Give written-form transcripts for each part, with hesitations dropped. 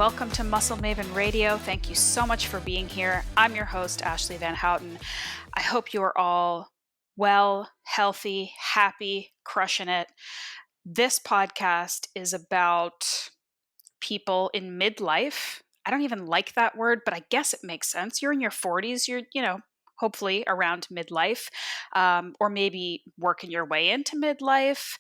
Welcome to Muscle Maven Radio. Thank you so much for being here. I'm your host, Ashleigh Van Houten. I hope you are all well, healthy, happy, crushing it. This podcast is about people in midlife. I don't even like that word, but I guess it makes sense. You're in your 40s, you're, hopefully around midlife, or maybe working your way into midlife.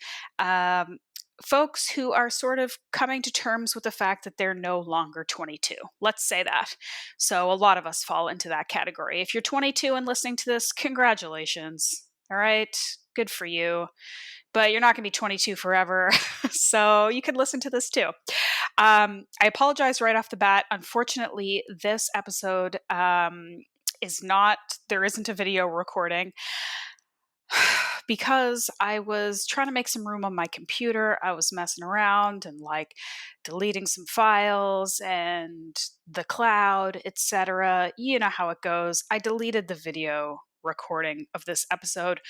Folks who are sort of coming to terms with the fact that they're no longer 22. Let's say that. So a lot of us fall into that category. If you're 22 and listening to this, congratulations. All right. Good for you. But you're not going to be 22 forever. So you can listen to this too. I apologize right off the bat. Unfortunately, this episode there isn't a video recording. Because I was trying to make some room on my computer. I was messing around and deleting some files and the cloud, etc. You know how it goes. I deleted the video recording of this episode,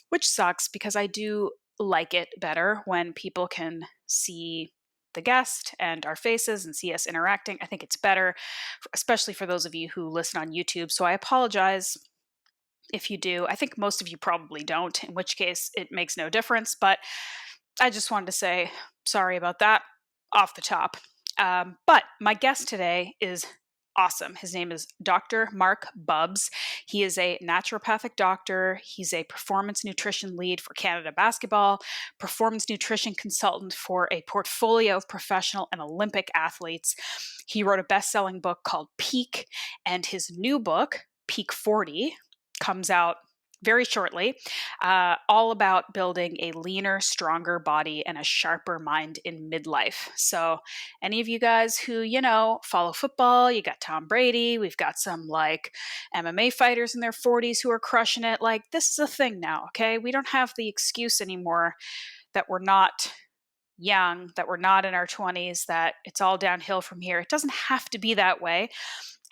which sucks because I do like it better when people can see the guest and our faces and see us interacting. I think it's better, especially for those of you who listen on YouTube. So I apologize if you do. I think most of you probably don't, in which case it makes no difference, but I just wanted to say sorry about that off the top. But my guest today is awesome. His name is Dr. Marc Bubbs. He is a naturopathic doctor. He's a performance nutrition lead for Canada Basketball, performance nutrition consultant for a portfolio of professional and Olympic athletes. He wrote a best-selling book called Peak, and his new book, Peak 40, comes out very shortly, all about building a leaner, stronger body and a sharper mind in midlife. So any of you guys who, follow football, you got Tom Brady, we've got some MMA fighters in their 40s who are crushing it. This is a thing now, okay? We don't have the excuse anymore that we're not young, that we're not in our 20s, that it's all downhill from here. It doesn't have to be that way.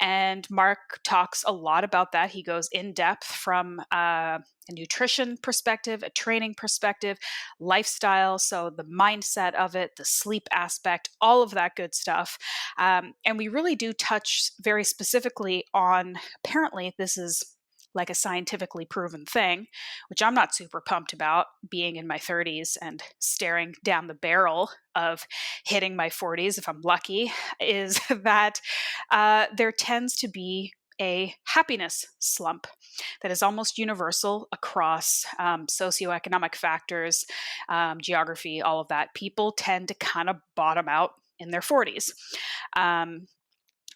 And Marc talks a lot about that. He goes in depth from a nutrition perspective, a training perspective, lifestyle, so the mindset of it, the sleep aspect, all of that good stuff. And we really do touch very specifically on, apparently this is like a scientifically proven thing, which I'm not super pumped about, being in my 30s and staring down the barrel of hitting my 40s, if I'm lucky, is that there tends to be a happiness slump that is almost universal across socioeconomic factors, geography, all of that. People tend to kind of bottom out in their 40s.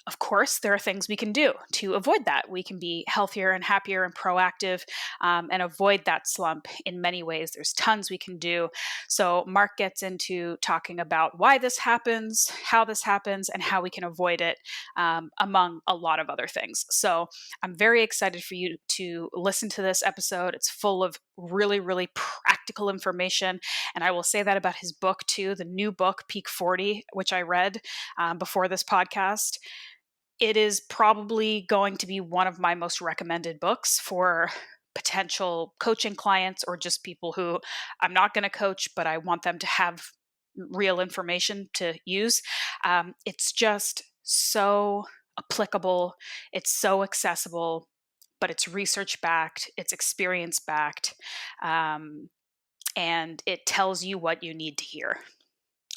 Of course, there are things we can do to avoid that. We can be healthier and happier and proactive and avoid that slump in many ways. There's tons we can do. So Marc gets into talking about why this happens, how this happens, and how we can avoid it, among a lot of other things. So I'm very excited for you to listen to this episode. It's full of really, really practical information. And I will say that about his book too, the new book, Peak 40, which I read before this podcast. It is probably going to be one of my most recommended books for potential coaching clients or just people who I'm not going to coach, but I want them to have real information to use. It's just so applicable. It's so accessible, but it's research-backed, it's experience-backed, and it tells you what you need to hear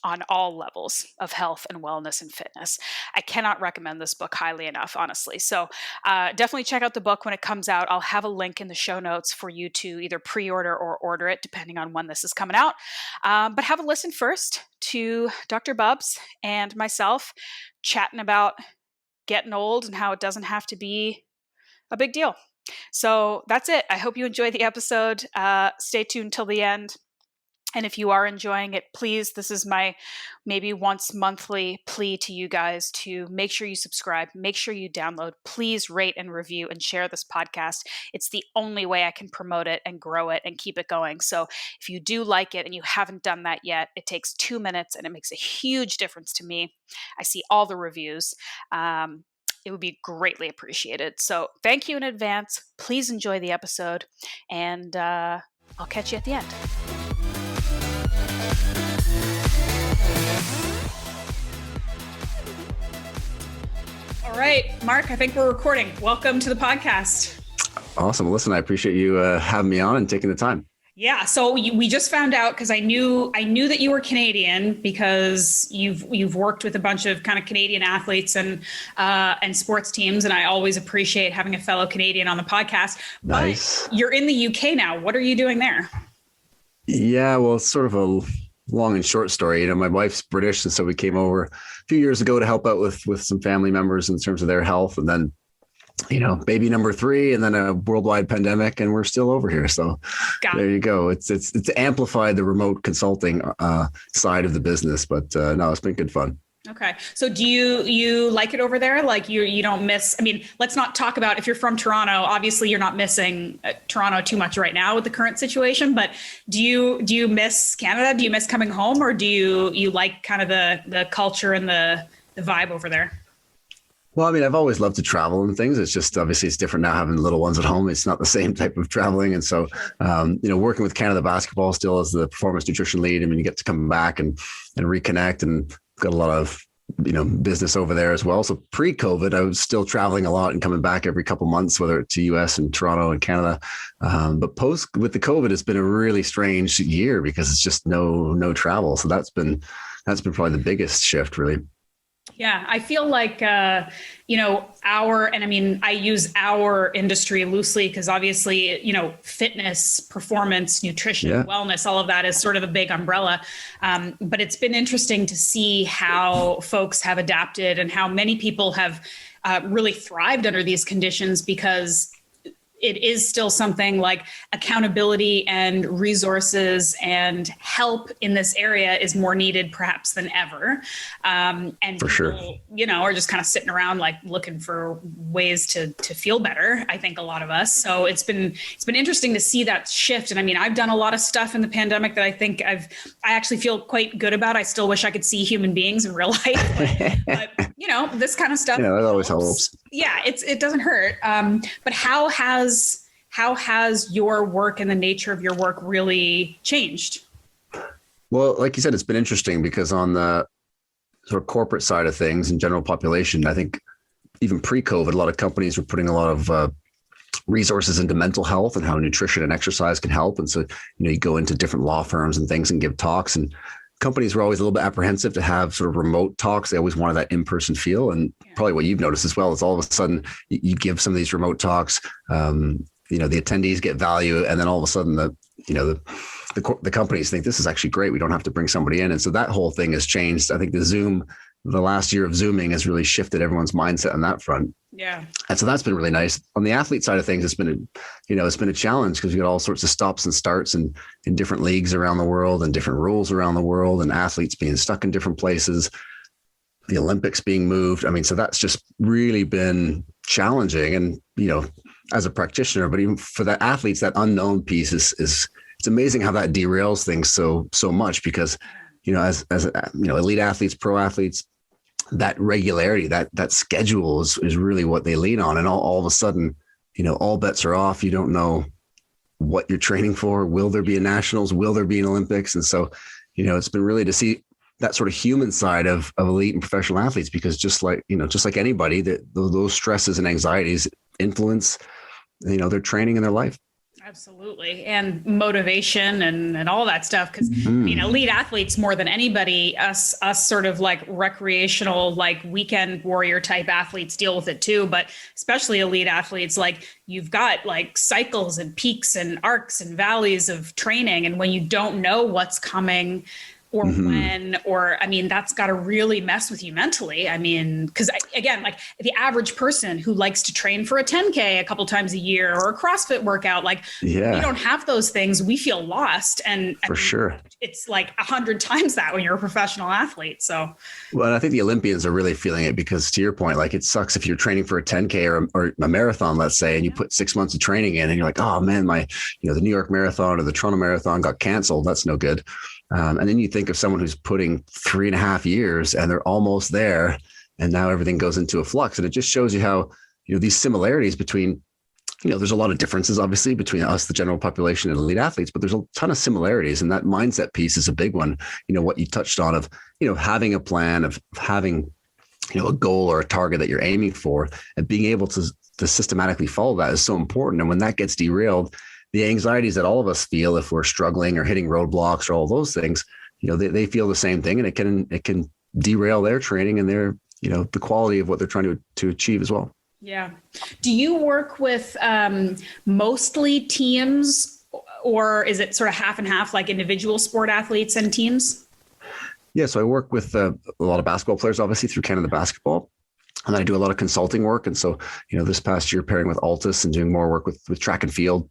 on all levels of health and wellness and fitness. I cannot recommend this book highly enough, honestly. So definitely check out the book when it comes out. I'll have a link in the show notes for you to either pre-order or order it, depending on when this is coming out. But have a listen first to Dr. Bubbs and myself chatting about getting old and how it doesn't have to be a big deal. So that's it. I hope you enjoyed the episode. Stay tuned till the end. And if you are enjoying it, please, this is my maybe once monthly plea to you guys to make sure you subscribe, make sure you download, please rate and review and share this podcast. It's the only way I can promote it and grow it and keep it going. So if you do like it and you haven't done that yet, it takes 2 minutes and it makes a huge difference to me. I see all the reviews. It would be greatly appreciated. So thank you in advance. Please enjoy the episode, and I'll catch you at the end. right, Marc, I think we're recording. Welcome to the podcast. Awesome. Well, listen, I appreciate you having me on and taking the time. Yeah. So we just found out, because I knew that you were Canadian because you've worked with a bunch of kind of Canadian athletes and sports teams. And I always appreciate having a fellow Canadian on the podcast. Nice. But you're in the UK now. What are you doing there? Yeah, well, it's sort of a long and short story. My wife's British, and so we came over a few years ago to help out with some family members in terms of their health. And then, baby number 3, and then a worldwide pandemic, and we're still over here. So there you go. It's amplified the remote consulting side of the business, but no, it's been good fun. Okay. So do you like it over there? Like you don't miss, let's not talk about, if you're from Toronto, obviously you're not missing Toronto too much right now with the current situation, but do you miss Canada? Do you miss coming home, or do you like kind of the culture and the vibe over there? Well, I've always loved to travel and things. It's just, obviously it's different now having little ones at home. It's not the same type of traveling. And so, working with Canada Basketball still as the performance nutrition lead, you get to come back and reconnect, and got a lot of, business over there as well. So pre-COVID, I was still traveling a lot and coming back every couple months, whether it's to US and Toronto and Canada. But post with the COVID, it's been a really strange year because it's just no travel. So that's been probably the biggest shift, really. Yeah, I feel like, I use our industry loosely because obviously, fitness, performance, nutrition, wellness, all of that is sort of a big umbrella. But it's been interesting to see how folks have adapted and how many people have really thrived under these conditions, because it is still something like accountability and resources and help in this area is more needed perhaps than ever. And for sure, are just kind of sitting around like looking for ways to feel better. I think a lot of us. So it's been interesting to see that shift. And I've done a lot of stuff in the pandemic that I think I actually feel quite good about. I still wish I could see human beings in real life, but this kind of stuff. Yeah, that always helps. Yeah, it doesn't hurt. But how has your work and the nature of your work really changed? Well, like you said, it's been interesting because on the sort of corporate side of things and general population, I think even pre-COVID, a lot of companies were putting a lot of resources into mental health and how nutrition and exercise can help. And so, you go into different law firms and things and give talks, and companies were always a little bit apprehensive to have sort of remote talks. They always wanted that in-person feel. And probably what you've noticed as well is all of a sudden you give some of these remote talks, the attendees get value. And then all of a sudden the companies think this is actually great. We don't have to bring somebody in. And so that whole thing has changed. I think the last year of Zooming has really shifted everyone's mindset on that front. Yeah. And so that's been really nice. On the athlete side of things, it's been a challenge because we got all sorts of stops and starts in different leagues around the world and different rules around the world, and athletes being stuck in different places, the Olympics being moved. So that's just really been challenging. And, as a practitioner, but even for the athletes, that unknown piece is it's amazing how that derails things so much because, as elite athletes, pro athletes, that regularity, that schedule is really what they lean on. And all of a sudden, all bets are off. You don't know what you're training for. Will there be a nationals? Will there be an Olympics? And so, it's been really to see that sort of human side of elite and professional athletes, because just like anybody, those stresses and anxieties influence, their training and their life. Absolutely. And motivation and all that stuff. Because, elite athletes more than anybody, us sort of like recreational, like weekend warrior type athletes deal with it too. But especially elite athletes, like you've got like cycles and peaks and arcs and valleys of training. And when you don't know what's coming or when, or, that's got to really mess with you mentally. Because again, like the average person who likes to train for a 10K a couple times a year or a CrossFit workout, like we don't have those things. We feel lost. And for sure, it's like 100 times that when you're a professional athlete. So, well, and I think the Olympians are really feeling it because to your point, like it sucks if you're training for a 10K or a marathon, let's say, and you put 6 months of training in and you're like, oh man, the New York Marathon or the Toronto Marathon got canceled. That's no good. And then you think of someone who's putting 3.5 years and they're almost there, and now everything goes into a flux. And it just shows you how, these similarities between, there's a lot of differences obviously between us, the general population, and elite athletes, but there's a ton of similarities. And that mindset piece is a big one. What you touched on of, having a plan, of having a goal or a target that you're aiming for, and being able to systematically follow that is so important. And when that gets derailed, the anxieties that all of us feel if we're struggling or hitting roadblocks or all those things, they feel the same thing, and it can derail their training and their, the quality of what they're trying to achieve as well. Yeah. Do you work with mostly teams, or is it sort of half and half, like individual sport athletes and teams? Yeah, so I work with a lot of basketball players, obviously, through Canada Basketball. And then I do a lot of consulting work. And so, this past year, pairing with Altus and doing more work with track and field,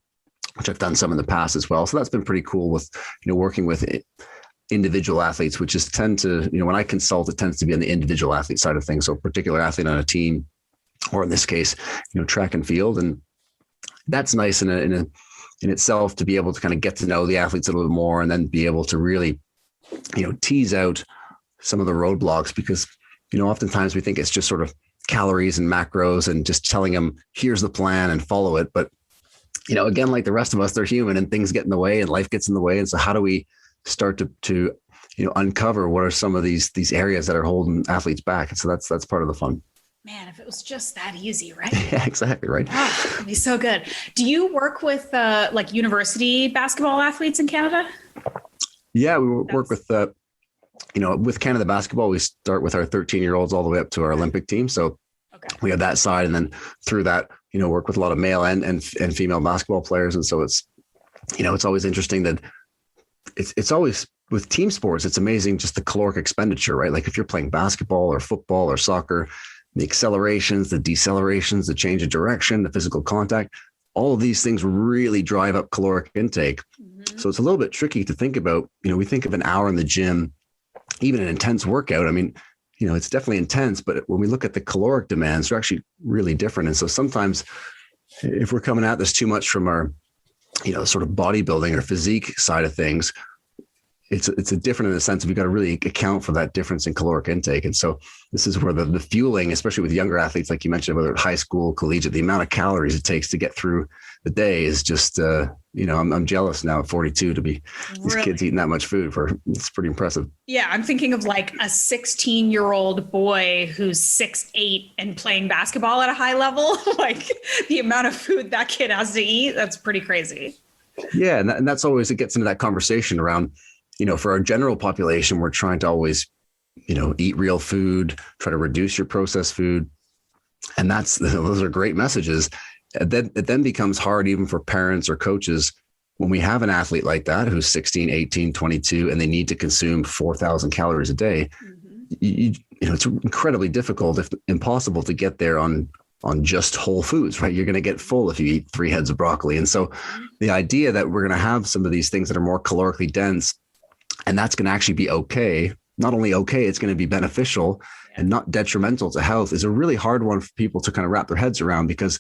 which I've done some in the past as well. So that's been pretty cool with, working with individual athletes, which is tend to, when I consult, it tends to be on the individual athlete side of things. So a particular athlete on a team, or in this case, track and field. And that's nice in itself to be able to kind of get to know the athletes a little bit more, and then be able to really, tease out some of the roadblocks, because, oftentimes we think it's just sort of calories and macros and just telling them, here's the plan and follow it. But, again, like the rest of us, they're human and things get in the way and life gets in the way. And so how do we start to uncover what are some of these areas that are holding athletes back? And so that's part of the fun. Man, if it was just that easy, right? Yeah, exactly. Right. Oh, it'd be so good. Do you work with like university basketball athletes in Canada? Yeah, we work with, with Canada Basketball, we start with our 13-year-olds all the way up to our Olympic team. So we have that side. And then through that, work with a lot of male and female basketball players. And so it's, it's always interesting that it's always with team sports, it's amazing just the caloric expenditure, right? Like if you're playing basketball or football or soccer, the accelerations, the decelerations, the change of direction, the physical contact, all of these things really drive up caloric intake. Mm-hmm. So it's a little bit tricky to think about. We think of an hour in the gym, even an intense workout. I mean, it's definitely intense, but when we look at the caloric demands, they're actually really different. And so sometimes if we're coming at this too much from our, sort of bodybuilding or physique side of things, it's a different in the sense of, you got to really account for that difference in caloric intake. And so this is where the fueling, especially with younger athletes, like you mentioned, whether it's high school, collegiate, the amount of calories it takes to get through the day is just, I'm jealous now at 42 to be these kids eating that much food. It's pretty impressive. Yeah. I'm thinking of like a 16-year-old boy who's 6'8" and playing basketball at a high level. Like the amount of food that kid has to eat, that's pretty crazy. Yeah. And that's always, it gets into that conversation around, for our general population, we're trying to always, eat real food, try to reduce your processed food. And those are great messages. And then it then becomes hard even for parents or coaches when we have an athlete like that who's 16, 18, 22, and they need to consume 4,000 calories a day. Mm-hmm. It's incredibly difficult, if impossible, to get there on just whole foods, right? You're going to get full if you eat 3 heads of broccoli. And so the idea that we're going to have some of these things that are more calorically dense, and that's going to actually be okay. Not only okay, it's going to be beneficial and not detrimental to health, is a really hard one for people to kind of wrap their heads around, because,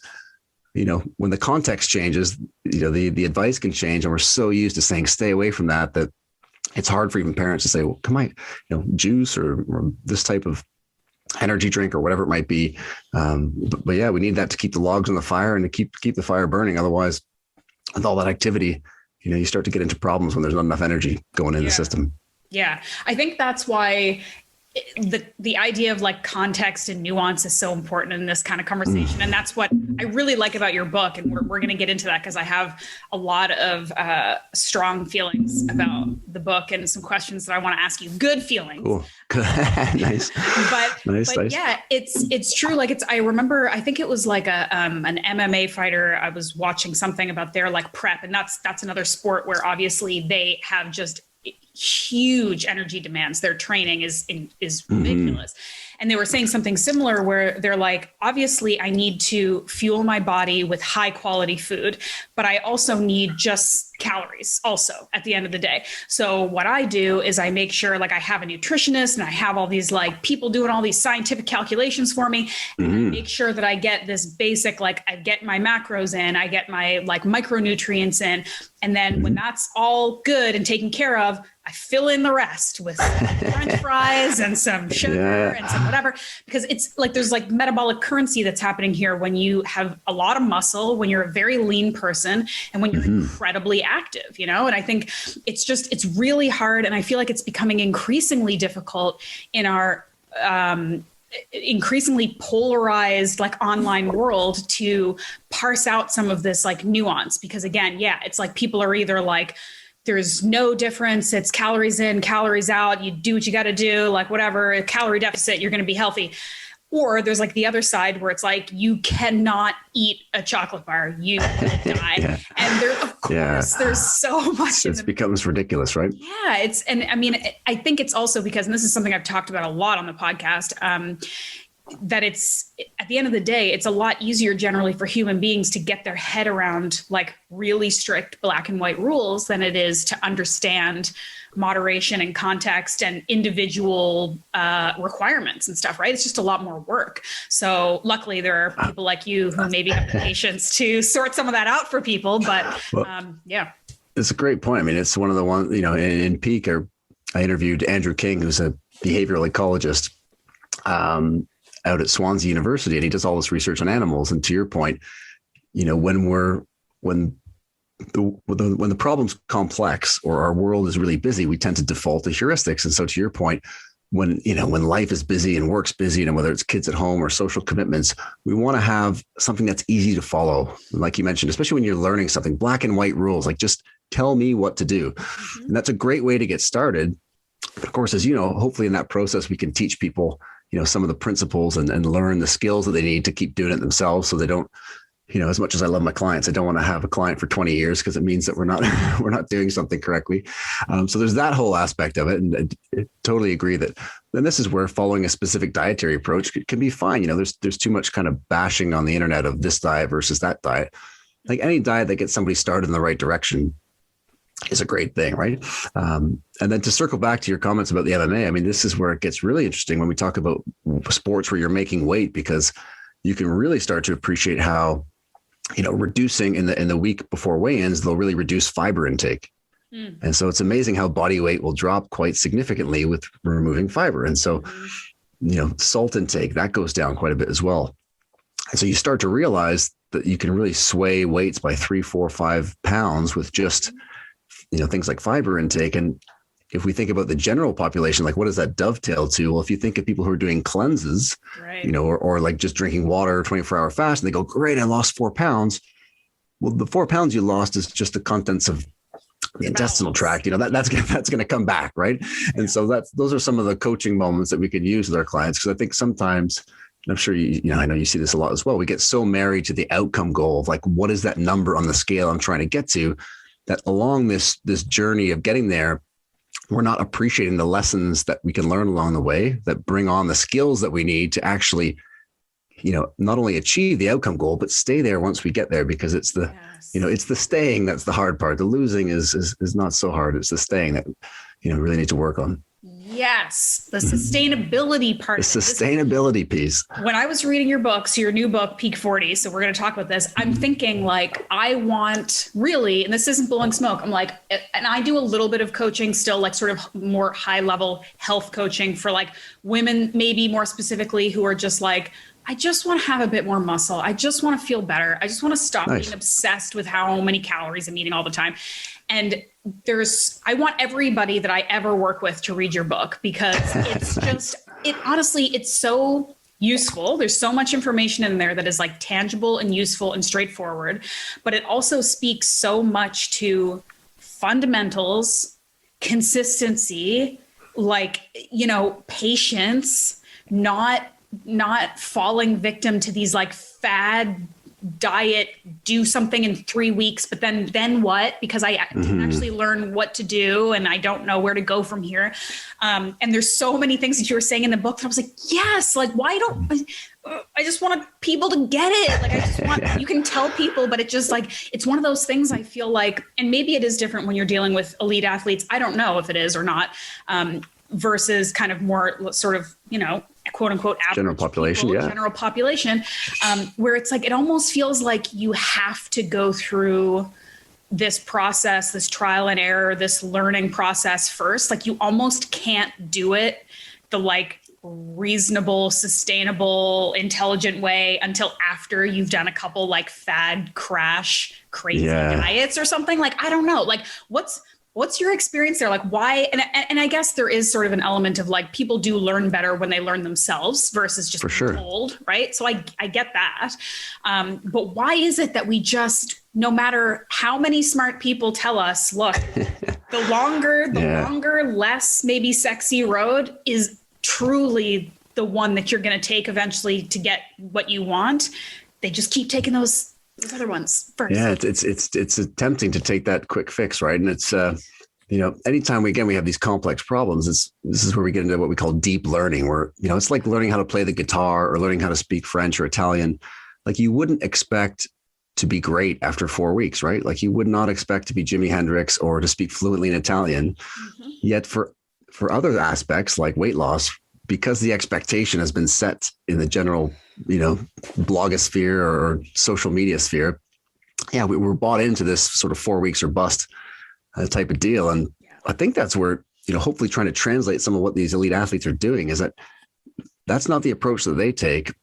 when the context changes, the advice can change. And we're so used to saying, stay away from that it's hard for even parents to say, well, come on, juice or this type of energy drink or whatever it might be. But yeah, we need that to keep the logs on the fire and to keep the fire burning. Otherwise, with all that activity, you start to get into problems when there's not enough energy going in the system. Yeah. I think that's why the idea of like context and nuance is so important in this kind of conversation. And that's what I really like about your book. And we're going to get into that because I have a lot of strong feelings about the book and some questions that I want to ask you. Good feelings. Cool. Nice. But nice. Yeah, it's true. Like I remember, I think it was like an MMA fighter. I was watching something about their like prep, and that's another sport where obviously they have just huge energy demands. Their training is ridiculous. And they were saying something similar where they're like, obviously I need to fuel my body with high quality food, but I also need just calories also at the end of the day. So what I do is I make sure like I have a nutritionist and I have all these like people doing all these scientific calculations for me, and I make sure that I get this basic, like I get my macros in, I get my like micronutrients in. And then when that's all good and taken care of, I fill in the rest with French fries and some sugar and some whatever, because it's like, there's like metabolic currency that's happening here when you have a lot of muscle, when you're a very lean person, and when you're incredibly active, And I think it's really hard. And I feel like it's becoming increasingly difficult in our, increasingly polarized like online world to parse out some of this like nuance. Because again, yeah, it's like people are either like, there's no difference, it's calories in, calories out, you do what you got to do, like whatever, a calorie deficit, you're going to be healthy. Or there's like the other side where it's like, you cannot eat a chocolate bar, you will die. Yeah. And there, of course, there's so much. It becomes ridiculous, right? Yeah. And I mean, I think it's also because, and this is something I've talked about a lot on the podcast, that it's, at the end of the day, it's a lot easier generally for human beings to get their head around like really strict black and white rules than it is to understand moderation and context and individual requirements and stuff, right? It's just a lot more work. So luckily there are people like you who maybe have the patience to sort some of that out for people, but yeah. It's a great point. I mean, it's one of the ones, you know, in Peak, I interviewed Andrew King, who's a behavioral ecologist, out at Swansea University, and he does all this research on animals. And to your point, you know, when the problem's complex or our world is really busy, we tend to default to heuristics. And so to your point, when life is busy and work's busy, and whether it's kids at home or social commitments, we want to have something that's easy to follow. Like you mentioned, especially when you're learning something, black and white rules, like just tell me what to do. Mm-hmm. And that's a great way to get started. But of course, as you know, hopefully in that process, we can teach people, you know, some of the principles and learn the skills that they need to keep doing it themselves, so they don't, you know, as much as I love my clients, I don't want to have a client for 20 years because it means that we're not doing something correctly. So there's that whole aspect of it. And I totally agree that then this is where following a specific dietary approach can be fine. You know, there's too much kind of bashing on the internet of this diet versus that diet. Like any diet that gets somebody started in the right direction is a great thing, right? And then to circle back to your comments about the MMA, I mean, this is where it gets really interesting when we talk about sports where you're making weight, because you can really start to appreciate how, you know, reducing in the week before weigh-ins, they'll really reduce fiber intake. And so it's amazing how body weight will drop quite significantly with removing fiber. And so, you know, salt intake, that goes down quite a bit as well. And so you start to realize that you can really sway weights by 3, 4, 5 pounds with just, you know, things like fiber intake. And if we think about the general population, like what does that dovetail to? Well, if you think of people who are doing cleanses, right, you know, or like just drinking water, 24-hour fast, and they go, great, I lost 4 pounds. Well, the 4 pounds you lost is just the contents of the intestinal tract, you know, that's going to come back. Right. And so those are some of the coaching moments that we can use with our clients. Cause I think sometimes, and I'm sure I know you see this a lot as well, we get so married to the outcome goal of like, what is that number on the scale I'm trying to get to, that along this journey of getting there, we're not appreciating the lessons that we can learn along the way that bring on the skills that we need to actually, you know, not only achieve the outcome goal, but stay there once we get there, because it's the, you know, it's the staying that's the hard part. The losing is not so hard. It's the staying that, you know, really need to work on. Yes. The sustainability part. The sustainability piece. When I was reading your books, your new book, Peak 40, so we're going to talk about this, I'm thinking like, I want really, and this isn't blowing smoke, I'm like, and I do a little bit of coaching still, like sort of more high level health coaching for like women, maybe more specifically, who are just like, I just want to have a bit more muscle. I just want to feel better. I just want to stop being obsessed with how many calories I'm eating all the time. And I want everybody that I ever work with to read your book, because it's just, honestly, it's so useful. There's so much information in there that is like tangible and useful and straightforward, but it also speaks so much to fundamentals, consistency, like, you know, patience, not falling victim to these like fad diet, do something in 3 weeks, but then what? Because I didn't actually learn what to do and I don't know where to go from here. And there's so many things that you were saying in the book that I was like, yes, like why don't I just want people to get it. Like I just want, you can tell people, but it just like, it's one of those things I feel like, and maybe it is different when you're dealing with elite athletes. I don't know if it is or not, versus kind of more sort of, you know, quote unquote, general population, general population, where it's like, it almost feels like you have to go through this process, this trial and error, this learning process first. Like you almost can't do it the like reasonable, sustainable, intelligent way until after you've done a couple like fad crash, crazy diets or something. Like, I don't know, like What's your experience there? Like why? And I guess there is sort of an element of like people do learn better when they learn themselves versus just For sure. told, right? So I get that. But why is it that we just, no matter how many smart people tell us, look, the longer, less maybe sexy road is truly the one that you're going to take eventually to get what you want. They just keep taking those other ones first. Yeah, it's tempting to take that quick fix, right? And it's anytime we have these complex problems, this is where we get into what we call deep learning, where it's like learning how to play the guitar or learning how to speak French or Italian. Like you wouldn't expect to be great after 4 weeks, right? Like you would not expect to be Jimi Hendrix or to speak fluently in Italian. Mm-hmm. Yet for other aspects like weight loss, because the expectation has been set in the general, blogosphere or social media sphere, we were bought into this sort of 4 weeks or bust type of deal. And I think that's where, hopefully trying to translate some of what these elite athletes are doing is that's not the approach that they take.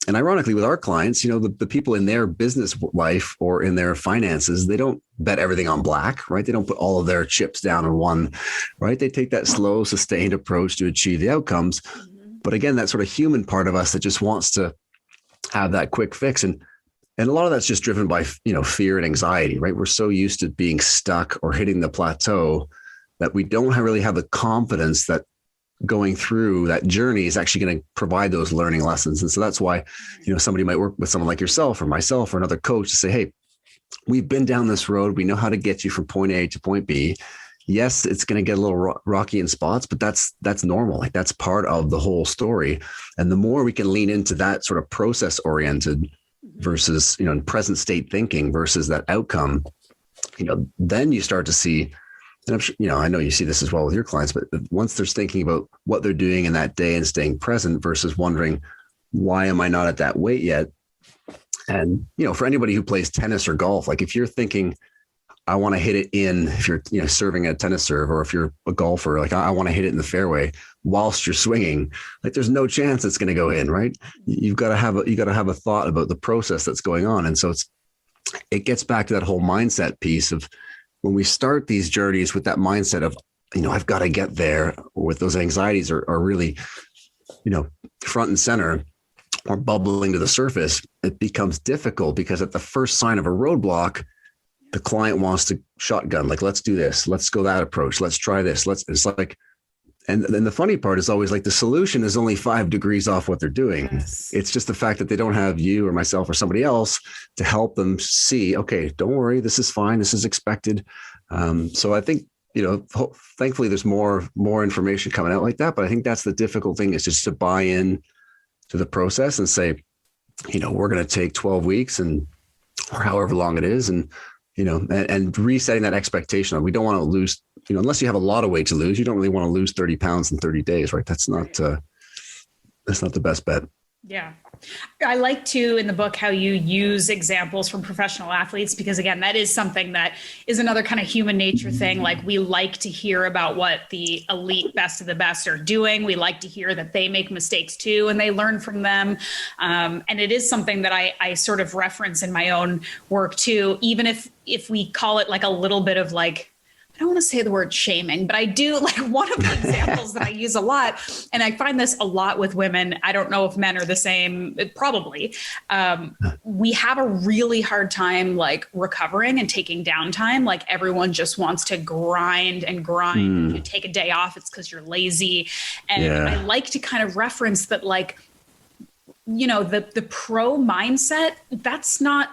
And ironically, with our clients, the people in their business life or in their finances, they don't bet everything on black, right? They don't put all of their chips down on one, right? They take that slow, sustained approach to achieve the outcomes. Mm-hmm. But again, that sort of human part of us that just wants to have that quick fix. And a lot of that's just driven by, fear and anxiety, right? We're so used to being stuck or hitting the plateau that we don't really have the confidence that going through that journey is actually going to provide those learning lessons. And so that's why, somebody might work with someone like yourself or myself or another coach to say, hey, we've been down this road. We know how to get you from point A to point B. Yes, it's going to get a little rocky in spots, but that's normal. Like that's part of the whole story. And the more we can lean into that sort of process oriented versus, present state thinking versus that outcome, then you start to see, and I'm sure, I know you see this as well with your clients, but once they're thinking about what they're doing in that day and staying present versus wondering, why am I not at that weight yet? And, for anybody who plays tennis or golf, like if you're thinking, I want to hit it in, if you're, serving a tennis serve, or if you're a golfer, like I want to hit it in the fairway whilst you're swinging, like there's no chance it's going to go in, right? You got to have a thought about the process that's going on. And so it gets back to that whole mindset piece of, when we start these journeys with that mindset of, I've got to get there, or with those anxieties are really, front and center or bubbling to the surface, it becomes difficult because at the first sign of a roadblock, the client wants to shotgun, like, let's do this. Let's go that approach. Let's try this. It's like, and then the funny part is always like the solution is only 5 degrees off what they're doing. Yes. It's just the fact that they don't have you or myself or somebody else to help them see, okay, don't worry, this is fine. This is expected. So I think, thankfully there's more information coming out like that, but I think that's the difficult thing, is just to buy in to the process and say, we're going to take 12 weeks or however long it is. And resetting that expectation. We don't want to lose, unless you have a lot of weight to lose, you don't really want to lose 30 pounds in 30 days, right? That's not the best bet. Yeah. I like to, in the book, how you use examples from professional athletes, because again, that is something that is another kind of human nature thing. Like we like to hear about what the elite best of the best are doing. We like to hear that they make mistakes too, and they learn from them. And it is something that I sort of reference in my own work too, even if we call it like a little bit of like, I don't want to say the word shaming, but I do, like one of the examples that I use a lot, and I find this a lot with women. I don't know if men are the same, probably. We have a really hard time like recovering and taking downtime. Like everyone just wants to grind and grind. If you take a day off, it's because you're lazy. And I like to kind of reference that, like, the pro mindset, that's not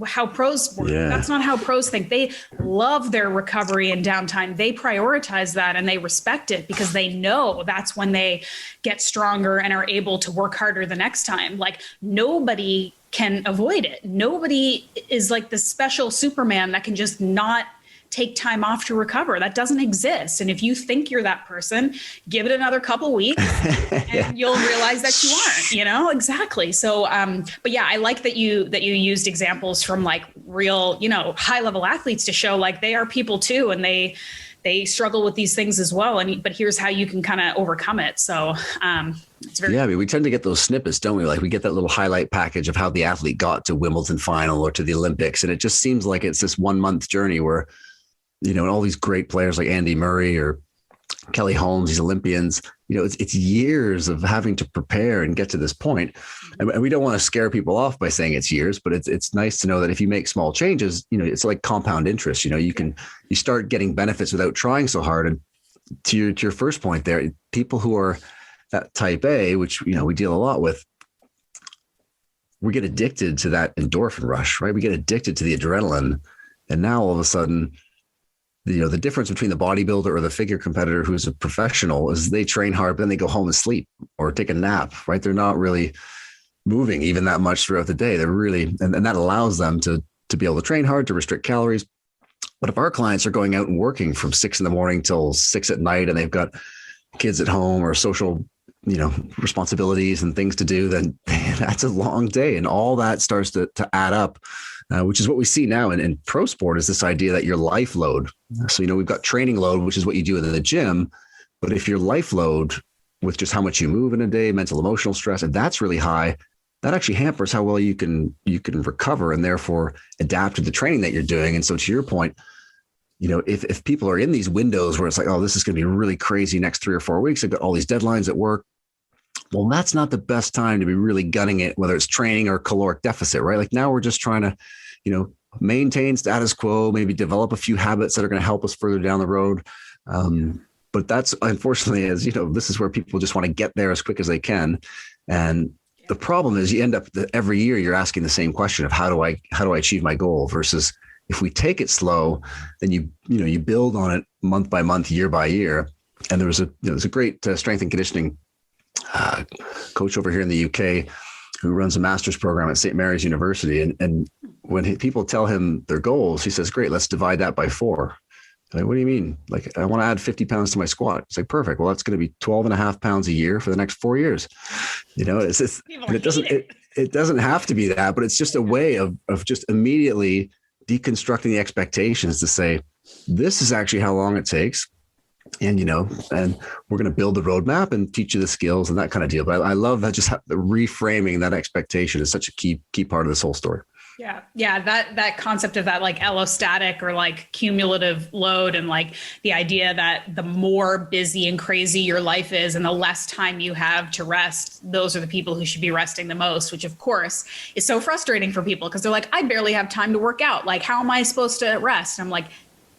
how pros work. Yeah. That's not how pros think. They love their recovery and downtime. They prioritize that and they respect it because they know that's when they get stronger and are able to work harder the next time. Like nobody can avoid it. Nobody is like the special Superman that can just not take time off to recover. That doesn't exist. And if you think you're that person, give it another couple weeks and you'll realize that you aren't, exactly. So, but yeah, I like that you used examples from like real, high level athletes to show like they are people too. And they struggle with these things as well. But here's how you can kind of overcome it. So, it's very, I mean, we tend to get those snippets, don't we? Like we get that little highlight package of how the athlete got to Wimbledon final or to the Olympics. And it just seems like it's this 1 month journey where, and all these great players like Andy Murray or Kelly Holmes, these Olympians, it's years of having to prepare and get to this point. And we don't want to scare people off by saying it's years, but it's nice to know that if you make small changes, it's like compound interest. You start getting benefits without trying so hard. And to your first point there, people who are that type A, which, we deal a lot with, we get addicted to that endorphin rush, right? We get addicted to the adrenaline. And now all of a sudden, the difference between the bodybuilder or the figure competitor who's a professional is they train hard, but then they go home and sleep or take a nap, right? They're not really moving even that much throughout the day. They're really, and that allows them to be able to train hard, to restrict calories. But if our clients are going out and working from 6 a.m. till 6 p.m, and they've got kids at home or social, responsibilities and things to do, then that's a long day. And all that starts to add up. Which is what we see now in pro sport, is this idea that your life load. So, we've got training load, which is what you do in the gym. But if your life load with just how much you move in a day, mental, emotional stress, if that's really high, that actually hampers how well you can recover and therefore adapt to the training that you're doing. And so to your point, if people are in these windows where it's like, oh, this is going to be really crazy next 3 or 4 weeks, I've got all these deadlines at work. Well, that's not the best time to be really gunning it, whether it's training or caloric deficit, right? Like now we're just trying to, maintain status quo, maybe develop a few habits that are going to help us further down the road. But that's unfortunately, as this is where people just want to get there as quick as they can. And the problem is you end up every year you're asking the same question of how do I achieve my goal, versus if we take it slow, then you build on it month by month, year by year. And there was a great strength and conditioning coach over here in the UK who runs a master's program at St. Mary's University. And when people tell him their goals, he says, great, let's divide that by 4. Like, what do you mean? Like, I want to add 50 pounds to my squat. It's like, perfect. Well, that's going to be 12 and a half pounds a year for the next 4 years. It's just, and it doesn't have to be that, but it's just a way of just immediately deconstructing the expectations to say, this is actually how long it takes. And, and we're going to build the roadmap and teach you the skills and that kind of deal. But I love that, just the reframing that expectation is such a key part of this whole story. Yeah. Yeah. That concept of that like allostatic or like cumulative load, and like the idea that the more busy and crazy your life is and the less time you have to rest, those are the people who should be resting the most, which of course is so frustrating for people because they're like, I barely have time to work out. Like, how am I supposed to rest? And I'm like,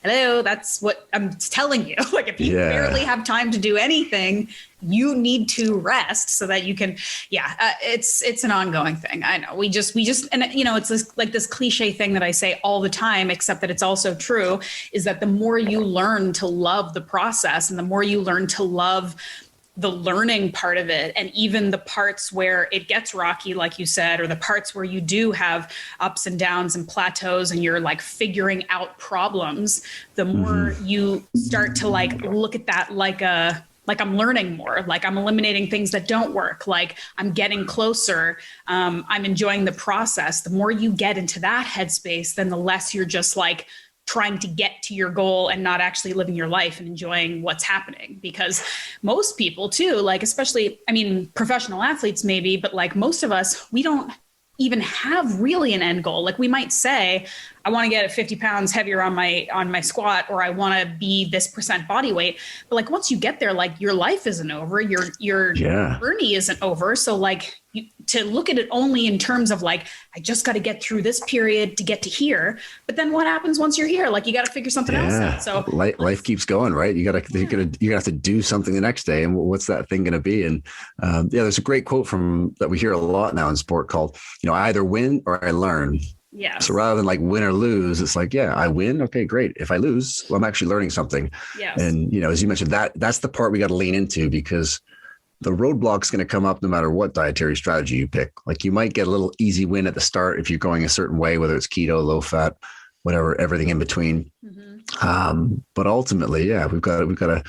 hello, that's what I'm telling you. Like, if you barely have time to do anything, you need to rest so that you can, it's an ongoing thing. I know we just, and it's this cliche thing that I say all the time, except that it's also true, is that the more you learn to love the process and the more you learn to love the learning part of it, and even the parts where it gets rocky, like you said, or the parts where you do have ups and downs and plateaus and you're like figuring out problems, the more you start to like look at that like I'm learning more, like I'm eliminating things that don't work, like I'm getting closer, I'm enjoying the process. The more you get into that headspace, then the less you're just like trying to get to your goal and not actually living your life and enjoying what's happening. Because most people too, like, especially, I mean, professional athletes maybe, but like most of us, we don't even have really an end goal. Like we might say, I want to get 50 pounds heavier on my squat, or I want to be this % body weight. But like, once you get there, like your life isn't over, your journey isn't over. So like to look at it only in terms of like, I just got to get through this period to get to here. But then what happens once you're here? Like you got to figure something else out. So life keeps going, right? You have to do something the next day. And what's that thing going to be? And there's a great quote that we hear a lot now in sport called, I either win or I learn. Yeah. So rather than like win or lose, it's like, I win. Okay, great. If I lose, well, I'm actually learning something. Yes. And, as you mentioned, that's the part we got to lean into, because the roadblock's going to come up no matter what dietary strategy you pick. Like you might get a little easy win at the start if you're going a certain way, whether it's keto, low fat, whatever, everything in between. But ultimately, we've got to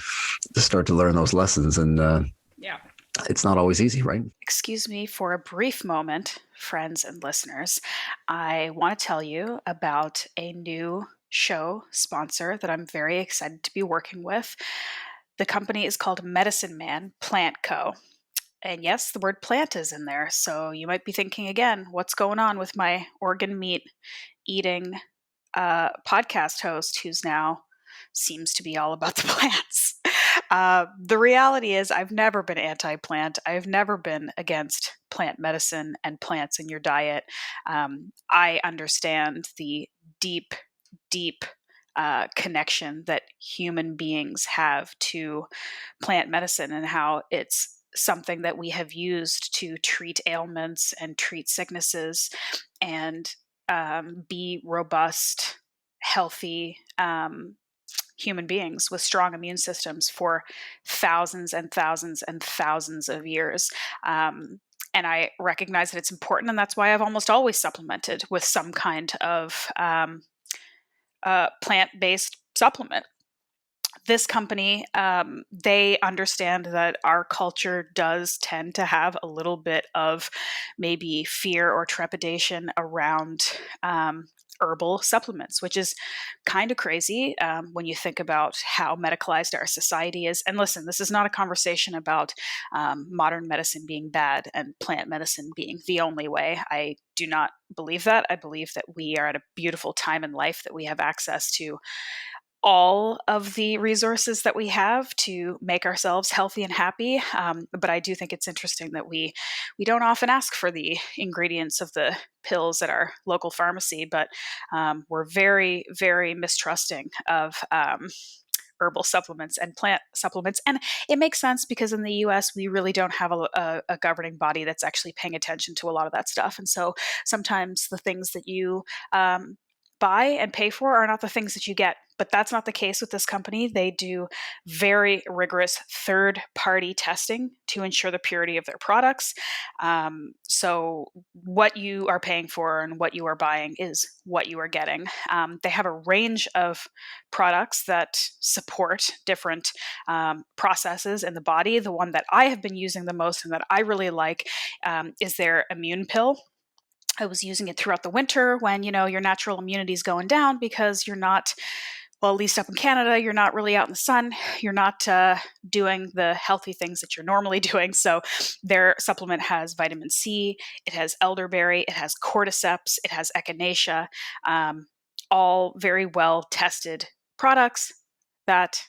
start to learn those lessons. And it's not always easy, right? Excuse me for a brief moment, friends and listeners. I want to tell you about a new show sponsor that I'm very excited to be working with. The company is called Medicine Man Plant Co. And yes, the word plant is in there. So you might be thinking again, what's going on with my organ meat eating podcast host who's now seems to be all about the plants. The reality is I've never been anti-plant. I've never been against plant medicine and plants in your diet. I understand the deep connection that human beings have to plant medicine and how it's something that we have used to treat ailments and treat sicknesses and be robust, healthy human beings with strong immune systems for thousands and thousands and thousands of years. And I recognize that it's important, and that's why I've almost always supplemented with some kind of plant-based supplement. This company, they understand that our culture does tend to have a little bit of maybe fear or trepidation around herbal supplements, which is kind of crazy when you think about how medicalized our society is. And listen, this is not a conversation about modern medicine being bad and plant medicine being the only way. I do not believe that. I believe that we are at a beautiful time in life that we have access to all of the resources that we have to make ourselves healthy and happy. But I do think it's interesting that we don't often ask for the ingredients of the pills at our local pharmacy, but we're very, very mistrusting of herbal supplements and plant supplements. And it makes sense because in the US, we really don't have a governing body that's actually paying attention to a lot of that stuff. And so sometimes the things that you buy and pay for are not the things that you get. But that's not the case with this company. They do very rigorous third-party testing to ensure the purity of their products. So what you are paying for and what you are buying is what you are getting. They have a range of products that support different processes in the body. The one that I have been using the most and that I really like is their immune pill. I was using it throughout the winter when, your natural immunity is going down because you're not, well, at least up in Canada, you're not really out in the sun. You're not doing the healthy things that you're normally doing. So their supplement has vitamin C, it has elderberry, it has cordyceps, it has echinacea, all very well tested products that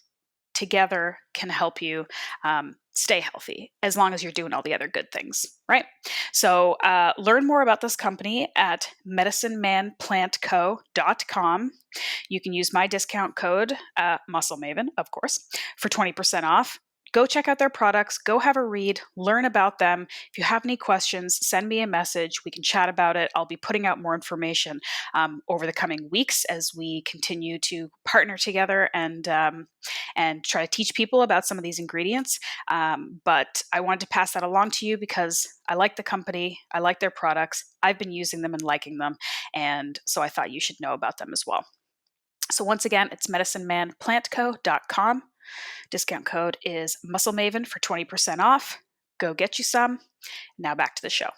together can help you stay healthy as long as you're doing all the other good things, right? So learn more about this company at medicinemanplantco.com. You can use my discount code, Muscle Maven, of course, for 20% off. Go check out their products, go have a read, learn about them. If you have any questions, send me a message. We can chat about it. I'll be putting out more information over the coming weeks as we continue to partner together and try to teach people about some of these ingredients. But I wanted to pass that along to you because I like the company, I like their products, I've been using them and liking them, and so I thought you should know about them as well. So once again, it's medicinemanplantco.com. Discount code is Muscle Maven for 20% off. Go get you some. Now back to the show.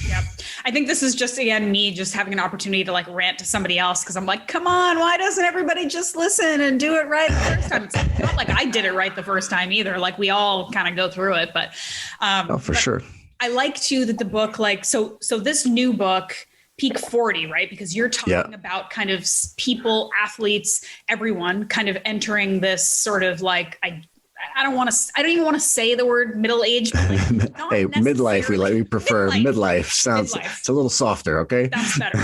Yep. I think this is just, again, me just having an opportunity to rant to somebody else because I'm like, come on, why doesn't everybody just listen and do it right the first time? It's not like I did it right the first time either. We all kind of go through it, but sure. I like too that the book, so this new book, Peak 40, right? Because you're talking about kind of people, athletes, everyone kind of entering this sort of I don't even want to say the word middle age. But hey, midlife, we prefer midlife. Sounds it's a little softer. Okay. That's better.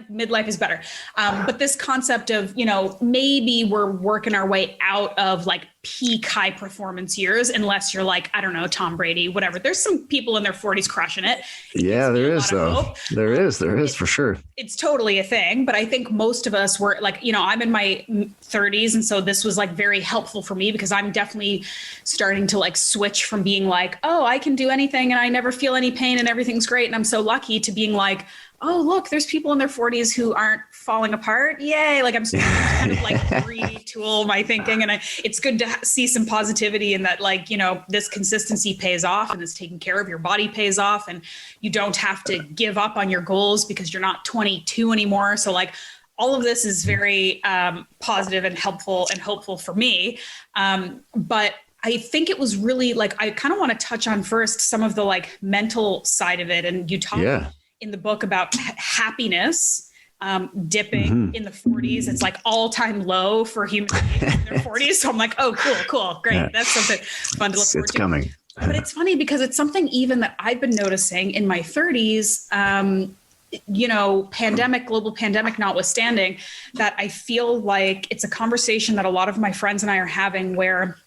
Midlife is better. But this concept of, maybe we're working our way out of peak high performance years, unless you're I don't know, Tom Brady, whatever. There's some people in their 40s crushing it. Yeah, there is though. There is for sure. It's totally a thing. But I think most of us were I'm in my 30s. And so this was very helpful for me because I'm definitely starting to switch from being oh, I can do anything and I never feel any pain and everything's great. And I'm so lucky to being oh, look, there's people in their 40s who aren't falling apart. Yay. I'm kind of retool my thinking. And it's good to see some positivity in that, this consistency pays off and this taking care of your body pays off. And you don't have to give up on your goals because you're not 22 anymore. So all of this is very positive and helpful and hopeful for me. But I think it was really I kind of want to touch on first some of the mental side of it. And you talk in the book about happiness dipping in the 40s. It's like all-time low for human beings in their 40s. So I'm like, oh, cool, great. Yeah. That's something fun to look forward to. It's coming. But it's funny because it's something even that I've been noticing in my 30s, global pandemic notwithstanding, that I feel like it's a conversation that a lot of my friends and I are having where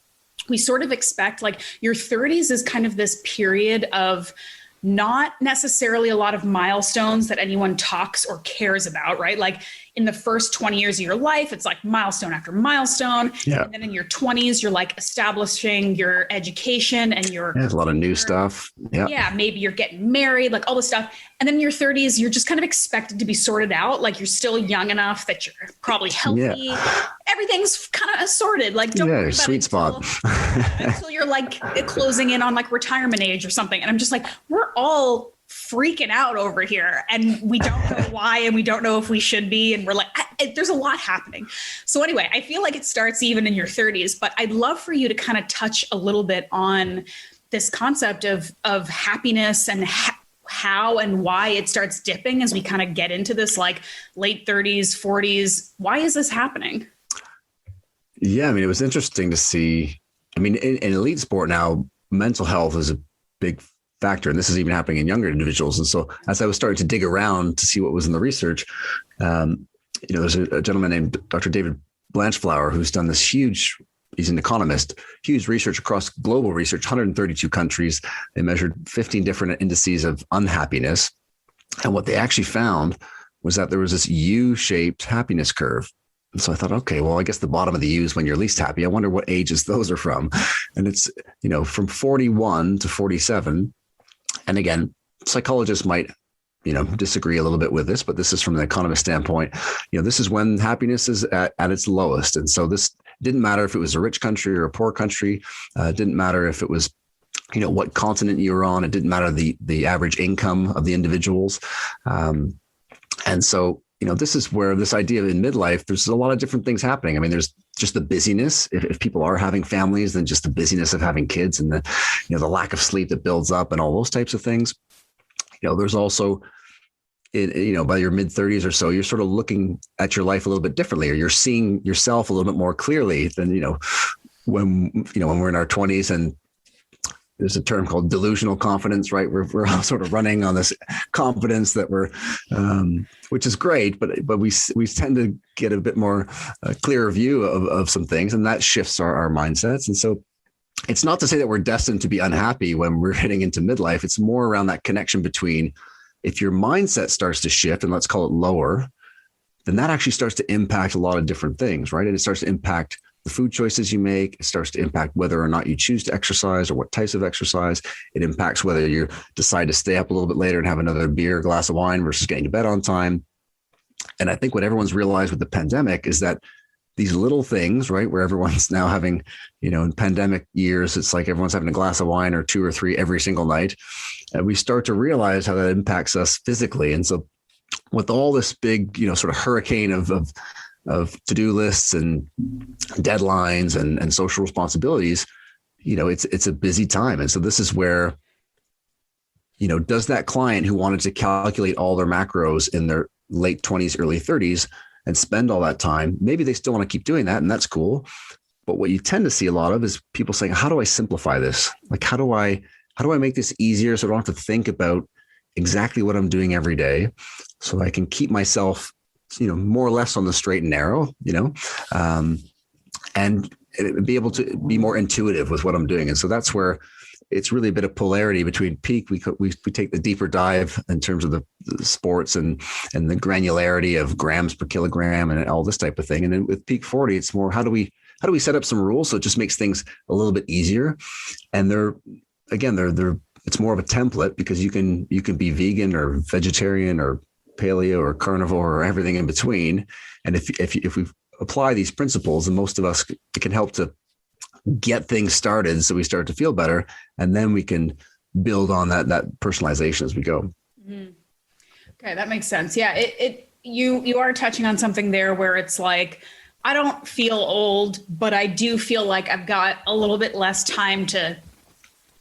we sort of expect like your 30s is kind of this period of not necessarily a lot of milestones that anyone talks or cares about, right? Like in the first 20 years of your life, it's like milestone after milestone. Yeah. And then in your 20s, you're like establishing your education and your a lot of new stuff. Yeah. Yeah. Maybe you're getting married, like all this stuff. And then in your 30s, you're just kind of expected to be sorted out. Like you're still young enough that you're probably healthy. Yeah. Everything's kind of assorted. Like don't worry about sweet spot until you're like closing in on like retirement age or something. And I'm just like, we're all freaking out over here and we don't know why and we don't know if we should be, and we're like there's a lot happening. So anyway, I feel like it starts even in your 30s, but I'd love for you to kind of touch a little bit on this concept of happiness and how and why it starts dipping as we kind of get into this like late 30s, 40s. Why is this happening? Yeah, I mean, it was interesting to see. I mean, in elite sport now, mental health is a big factor, and this is even happening in younger individuals. And so as I was starting to dig around to see what was in the research, there's a gentleman named Dr. David Blanchflower who's done this huge, he's an economist, huge research across global research, 132 countries. They measured 15 different indices of unhappiness. And what they actually found was that there was this U-shaped happiness curve. And so I thought, okay, well, I guess the bottom of the U is when you're least happy. I wonder what ages those are from. And it's, from 41 to 47. And again, psychologists might, disagree a little bit with this, but this is from an economist standpoint. This is when happiness is at its lowest. And so this didn't matter if it was a rich country or a poor country. It didn't matter if it was, what continent you were on. It didn't matter the average income of the individuals. And so, this is where this idea of in midlife, there's a lot of different things happening. I mean, there's just the busyness. If people are having families, then just the busyness of having kids and the lack of sleep that builds up and all those types of things. There's also, by your mid 30s or so, you're sort of looking at your life a little bit differently, or you're seeing yourself a little bit more clearly than, when we're in our 20s. And there's a term called delusional confidence, right? We're all sort of running on this confidence that we're, which is great, but we tend to get a bit more clearer view of some things, and that shifts our mindsets. And so it's not to say that we're destined to be unhappy when we're heading into midlife. It's more around that connection between, if your mindset starts to shift, and let's call it lower, then that actually starts to impact a lot of different things, right? And it starts to impact the food choices you make. It starts to impact whether or not you choose to exercise or what types of exercise. It impacts whether you decide to stay up a little bit later and have another beer, glass of wine versus getting to bed on time. And I think what everyone's realized with the pandemic is that these little things, right, where everyone's now having, in pandemic years, it's like everyone's having a glass of wine or 2 or 3 every single night. And we start to realize how that impacts us physically. And so with all this big, sort of hurricane of to-do lists and deadlines and social responsibilities, it's a busy time. And so this is where, does that client who wanted to calculate all their macros in their late 20s, early 30s and spend all that time, maybe they still want to keep doing that, and that's cool. But what you tend to see a lot of is people saying, how do I simplify this? Like, how do I make this easier so I don't have to think about exactly what I'm doing every day, so I can keep myself, more or less on the straight and narrow, and be able to be more intuitive with what I'm doing. And so that's where it's really a bit of polarity between peak. We take the deeper dive in terms of the sports and the granularity of grams per kilogram and all this type of thing. And then with peak 40, it's more, how do we set up some rules so it just makes things a little bit easier? And they're it's more of a template, because you can be vegan or vegetarian or paleo or carnivore or everything in between. And if we apply these principles, and most of us, it can help to get things started so we start to feel better, and then we can build on that personalization as we go. Mm-hmm. Okay, that makes sense. Yeah, you are touching on something there where it's like, I don't feel old, but I do feel like I've got a little bit less time to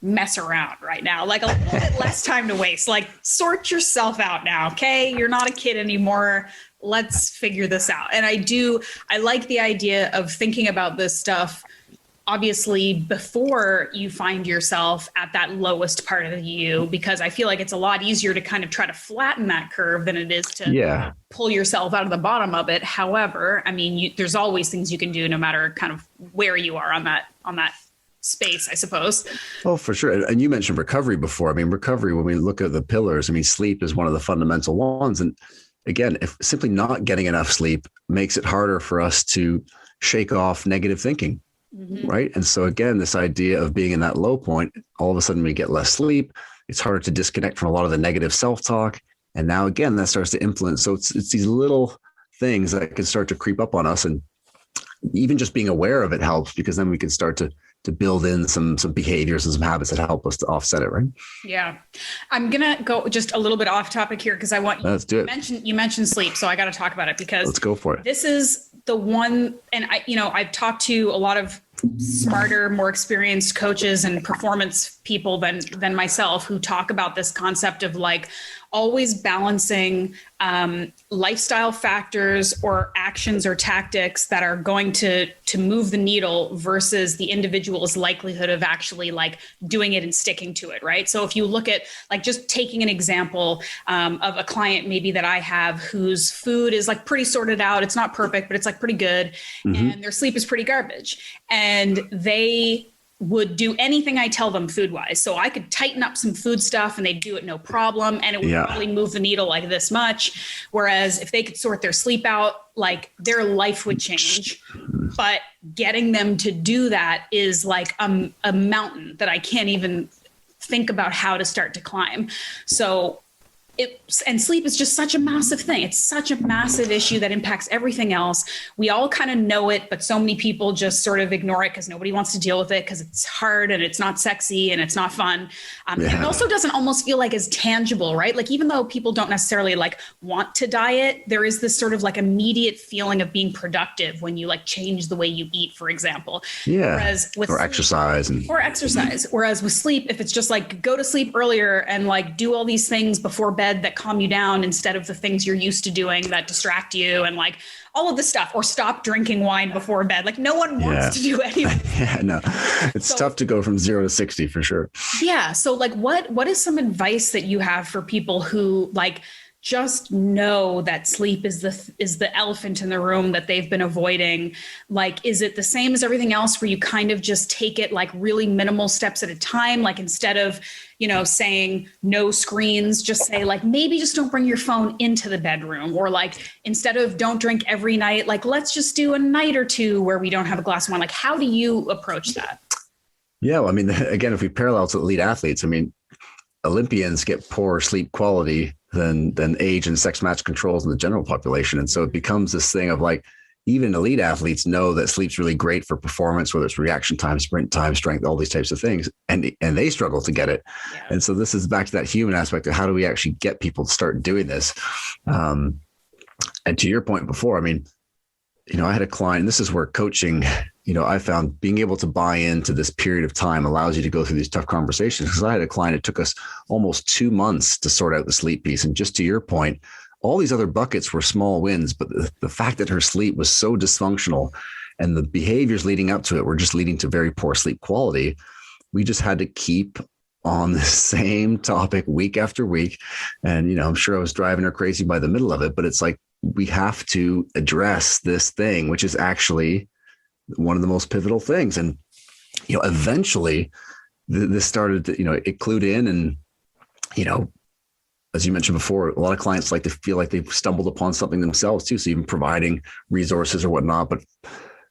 mess around right now, like a little bit less time to waste. Like, sort yourself out now, okay? You're not a kid anymore. let's figure this out. And I like the idea of thinking about this stuff obviously before you find yourself at that lowest part of you, because I feel like it's a lot easier to kind of try to flatten that curve than it is to pull yourself out of the bottom of it. However, I mean, there's always things you can do no matter kind of where you are on that space, I suppose. Oh, for sure. And you mentioned recovery before. I mean, recovery, when we look at the pillars, I mean, sleep is one of the fundamental ones. And again, if simply not getting enough sleep makes it harder for us to shake off negative thinking. Mm-hmm. Right. And so again, this idea of being in that low point, all of a sudden we get less sleep. It's harder to disconnect from a lot of the negative self-talk. And now again, that starts to influence. So it's these little things that can start to creep up on us. And even just being aware of it helps, because then we can start to build in some behaviors and some habits that help us to offset it. Right. Yeah. I'm going to go just a little bit off topic here, because I want Let's do it. You mentioned sleep. So I got to talk about it, because let's go for it. This is the one. And I've talked to a lot of smarter, more experienced coaches and performance people than myself, who talk about this concept of like always balancing lifestyle factors or actions or tactics that are going to move the needle versus the individual's likelihood of actually like doing it and sticking to it. Right. So if you look at like, just taking an example of a client maybe that I have whose food is like pretty sorted out. It's not perfect, but it's like pretty good. Mm-hmm. And their sleep is pretty garbage. And they would do anything I tell them food wise. So I could tighten up some food stuff and they'd do it no problem. And it would probably move the needle like this much. Whereas if they could sort their sleep out, like their life would change. But getting them to do that is like a mountain that I can't even think about how to start to climb. So and sleep is just such a massive thing. It's such a massive issue that impacts everything else. We all kind of know it, but so many people just sort of ignore it because nobody wants to deal with it, because it's hard and it's not sexy and it's not fun. And it also doesn't almost feel like as tangible, right? Like even though people don't necessarily like want to diet, there is this sort of like immediate feeling of being productive when you like change the way you eat, for example. Yeah. Whereas with exercise. Whereas with sleep, if it's just like go to sleep earlier and like do all these things before bed that calm you down instead of the things you're used to doing that distract you, and like all of this stuff, or stop drinking wine before bed. Like no one wants to do anything. No, it's tough to go from 0 to 60 for sure. Yeah. So like what is some advice that you have for people who like just know that sleep is the elephant in the room that they've been avoiding? Like, is it the same as everything else where you kind of just take it like really minimal steps at a time? Like instead of, saying no screens, just say like, maybe just don't bring your phone into the bedroom, or like, instead of don't drink every night, like, let's just do a night or two where we don't have a glass of wine. Like, how do you approach that? Yeah. Well, I mean, again, if we parallel to elite athletes, I mean, Olympians get poorer sleep quality than age and sex match controls in the general population. And so it becomes this thing of like, even elite athletes know that sleep's really great for performance, whether it's reaction time, sprint time, strength, all these types of things. And they struggle to get it. Yeah. And so this is back to that human aspect of how do we actually get people to start doing this? And to your point before, I mean, I had a client, and this is where coaching, I found being able to buy into this period of time allows you to go through these tough conversations. Because I had a client, it took us almost 2 months to sort out the sleep piece. And just to your point, all these other buckets were small wins, but the fact that her sleep was so dysfunctional and the behaviors leading up to it were just leading to very poor sleep quality, we just had to keep on the same topic week after week. And, I'm sure I was driving her crazy by the middle of it, but it's like, we have to address this thing, which is actually one of the most pivotal things. And, eventually this started to, it clued in, and, as you mentioned before, a lot of clients like to feel like they've stumbled upon something themselves too. So even providing resources or whatnot, but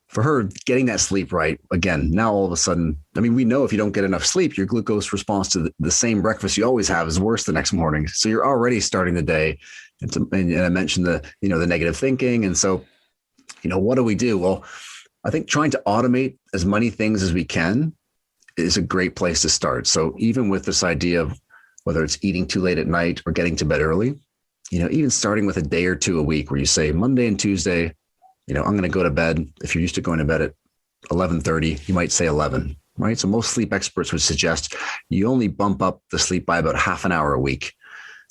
for her, getting that sleep right, again, now all of a sudden, I mean, we know if you don't get enough sleep, your glucose response to the same breakfast you always have is worse the next morning. So you're already starting the day. And I mentioned the negative thinking. And so, what do we do? Well, I think trying to automate as many things as we can is a great place to start. So even with this idea of whether it's eating too late at night or getting to bed early, even starting with a day or two a week where you say Monday and Tuesday, I'm going to go to bed. If you're used to going to bed at 11:30, you might say 11, right? So most sleep experts would suggest you only bump up the sleep by about half an hour a week,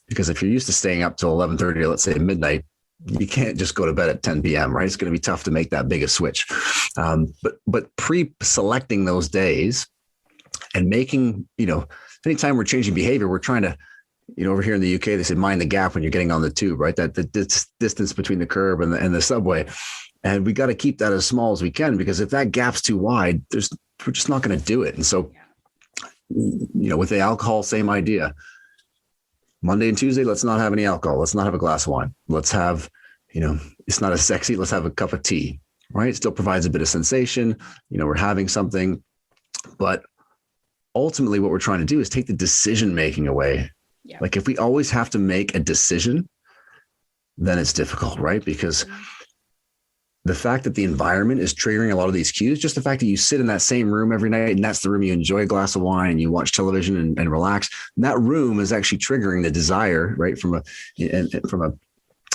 because if you're used to staying up till 11:30, let's say midnight, you can't just go to bed at 10 p.m., right? It's going to be tough to make that big a switch. But pre-selecting those days and making, anytime we're changing behavior, we're trying to, over here in the UK, they say mind the gap when you're getting on the tube, right? That the distance between the curb and the subway. And we got to keep that as small as we can, because if that gap's too wide, we're just not going to do it. And so, with the alcohol, same idea. Monday and Tuesday, let's not have any alcohol. Let's not have a glass of wine. Let's have, it's not as sexy. Let's have a cup of tea, right? It still provides a bit of sensation. We're having something, but ultimately what we're trying to do is take the decision-making away. Yeah. Like if we always have to make a decision, then it's difficult, right? Because the fact that the environment is triggering a lot of these cues, just the fact that you sit in that same room every night and that's the room you enjoy a glass of wine, you watch television and relax, and that room is actually triggering the desire, right? From a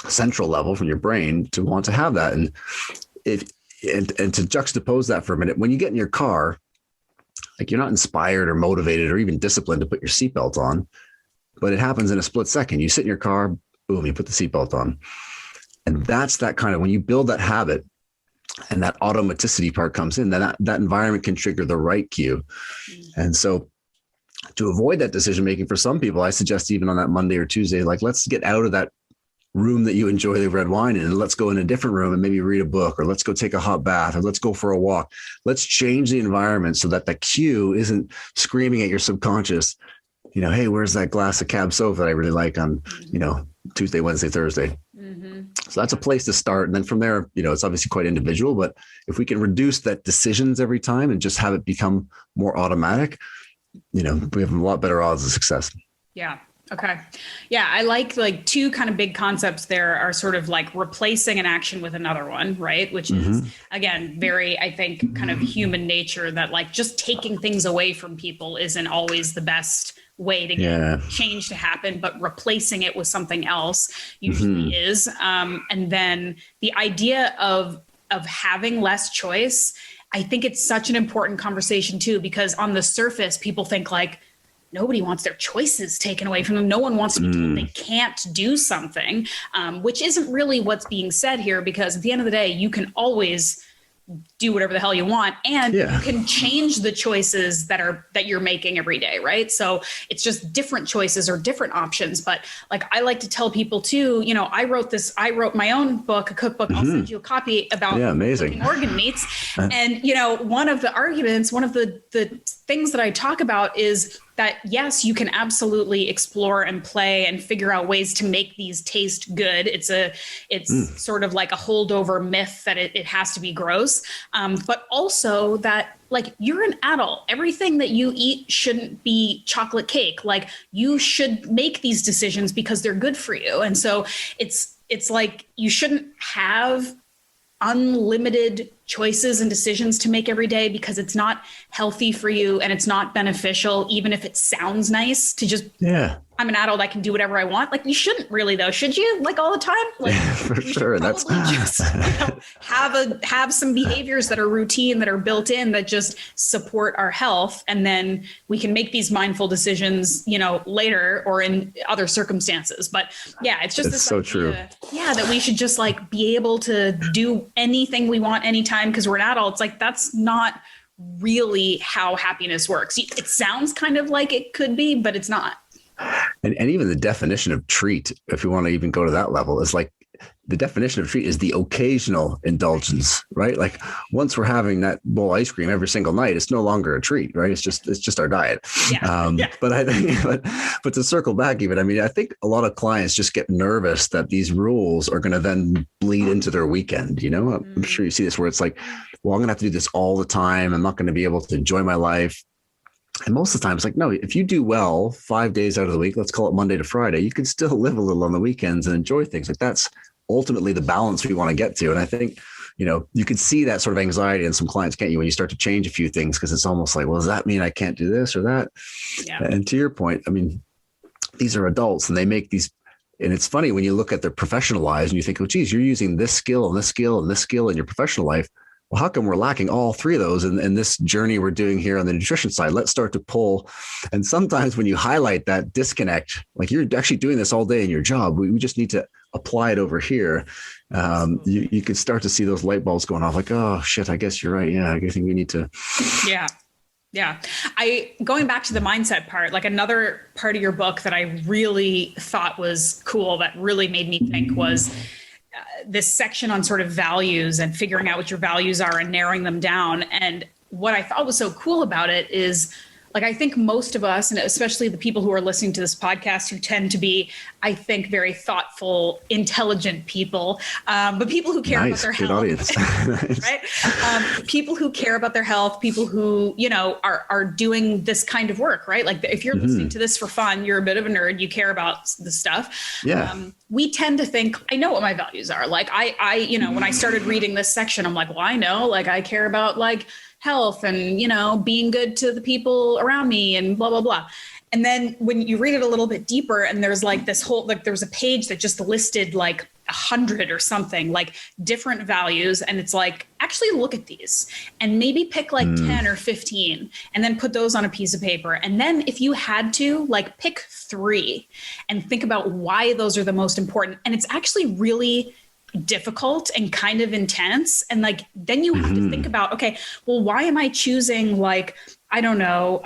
central level from your brain to want to have that. And to juxtapose that for a minute, when you get in your car, like you're not inspired or motivated or even disciplined to put your seatbelt on, but it happens in a split second. You sit in your car, boom, you put the seatbelt on. And that's that kind of, when you build that habit and that automaticity part comes in, then that environment can trigger the right cue. And so to avoid that decision-making for some people, I suggest even on that Monday or Tuesday, like let's get out of that room that you enjoy the red wine in, and let's go in a different room and maybe read a book, or let's go take a hot bath, or let's go for a walk. Let's change the environment so that the cue isn't screaming at your subconscious, hey, where's that glass of Cab Sauv that I really like on, Tuesday, Wednesday, Thursday. So that's a place to start. And then from there, it's obviously quite individual, but if we can reduce that decisions every time and just have it become more automatic, we have a lot better odds of success. Yeah. Okay. Yeah. I like two kind of big concepts there are sort of like replacing an action with another one, right? Which is again, very, I think kind of human nature that like just taking things away from people isn't always the best way to get change to happen, but replacing it with something else usually is. And then the idea of having less choice, I think it's such an important conversation too, because on the surface, people think like nobody wants their choices taken away from them. No one wants to be told they can't do something, which isn't really what's being said here, because at the end of the day, you can always do whatever the hell you want, and you can change the choices that you're making every day, right? So it's just different choices or different options. But like I like to tell people too, I wrote my own book, a cookbook. I'll send you a copy about cooking organ meats. And one of the things that I talk about is that yes, you can absolutely explore and play and figure out ways to make these taste good. It's sort of like a holdover myth that it has to be gross. But also that like you're an adult, everything that you eat shouldn't be chocolate cake. Like you should make these decisions because they're good for you. And so it's like you shouldn't have unlimited choices and decisions to make every day, because it's not healthy for you and it's not beneficial, even if it sounds nice to just, I'm an adult, I can do whatever I want. Like you shouldn't really though, should you? Like all the time? Like for sure. That's just have some behaviors that are routine, that are built in, that just support our health. And then we can make these mindful decisions, later or in other circumstances. But it's just this so idea, true. That we should just like be able to do anything we want anytime because we're an adult. It's like, that's not really how happiness works. It sounds kind of like it could be, but it's not. And even the definition of treat, if you want to even go to that level, is like the definition of treat is the occasional indulgence, right? Like once we're having that bowl of ice cream every single night, it's no longer a treat, right? It's just our diet. But I think, but to circle back even, I mean, I think a lot of clients just get nervous that these rules are going to then bleed into their weekend. I'm sure you see this where it's like, well, I'm going to have to do this all the time. I'm not going to be able to enjoy my life. And most of the time it's like, no, if you do well 5 days out of the week, let's call it Monday to Friday, you can still live a little on the weekends and enjoy things. Like that's ultimately the balance we want to get to. And I think, you can see that sort of anxiety in some clients, can't you, when you start to change a few things, because it's almost like, well, does that mean I can't do this or that? Yeah. And to your point, I mean, these are adults and they make these, and it's funny when you look at their professional lives and you think, oh, geez, you're using this skill and this skill and this skill in your professional life. Well, how come we're lacking all three of those in this journey we're doing here on the nutrition side? Let's start to pull. And sometimes when you highlight that disconnect, like you're actually doing this all day in your job, we just need to apply it over here, you could start to see those light bulbs going off like, oh shit, I guess you're right. Yeah. I think we need to. Yeah. Yeah. Going back to the mindset part, like another part of your book that I really thought was cool, that really made me think, was this section on sort of values and figuring out what your values are and narrowing them down. And what I thought was so cool about it is, like, I think most of us, and especially the people who are listening to this podcast, who tend to be, I think, very thoughtful, intelligent people, but people who care about their good health, audience. right? People who care about their health, people who, are doing this kind of work, right? Like, if you're listening to this for fun, you're a bit of a nerd, you care about the stuff. Yeah. We tend to think, I know what my values are. Like, I when I started reading this section, I'm like, well, I know, like, I care about like health and, being good to the people around me and blah, blah, blah. And then when you read it a little bit deeper, and there's like this whole, like, there's a page that just listed like 100 or something, like different values. And it's like, actually look at these and maybe pick like 10 or 15 and then put those on a piece of paper. And then if you had to, like, pick 3 and think about why those are the most important. And it's actually really difficult and kind of intense. And like, then you have to think about, okay, well, why am I choosing, like, I don't know,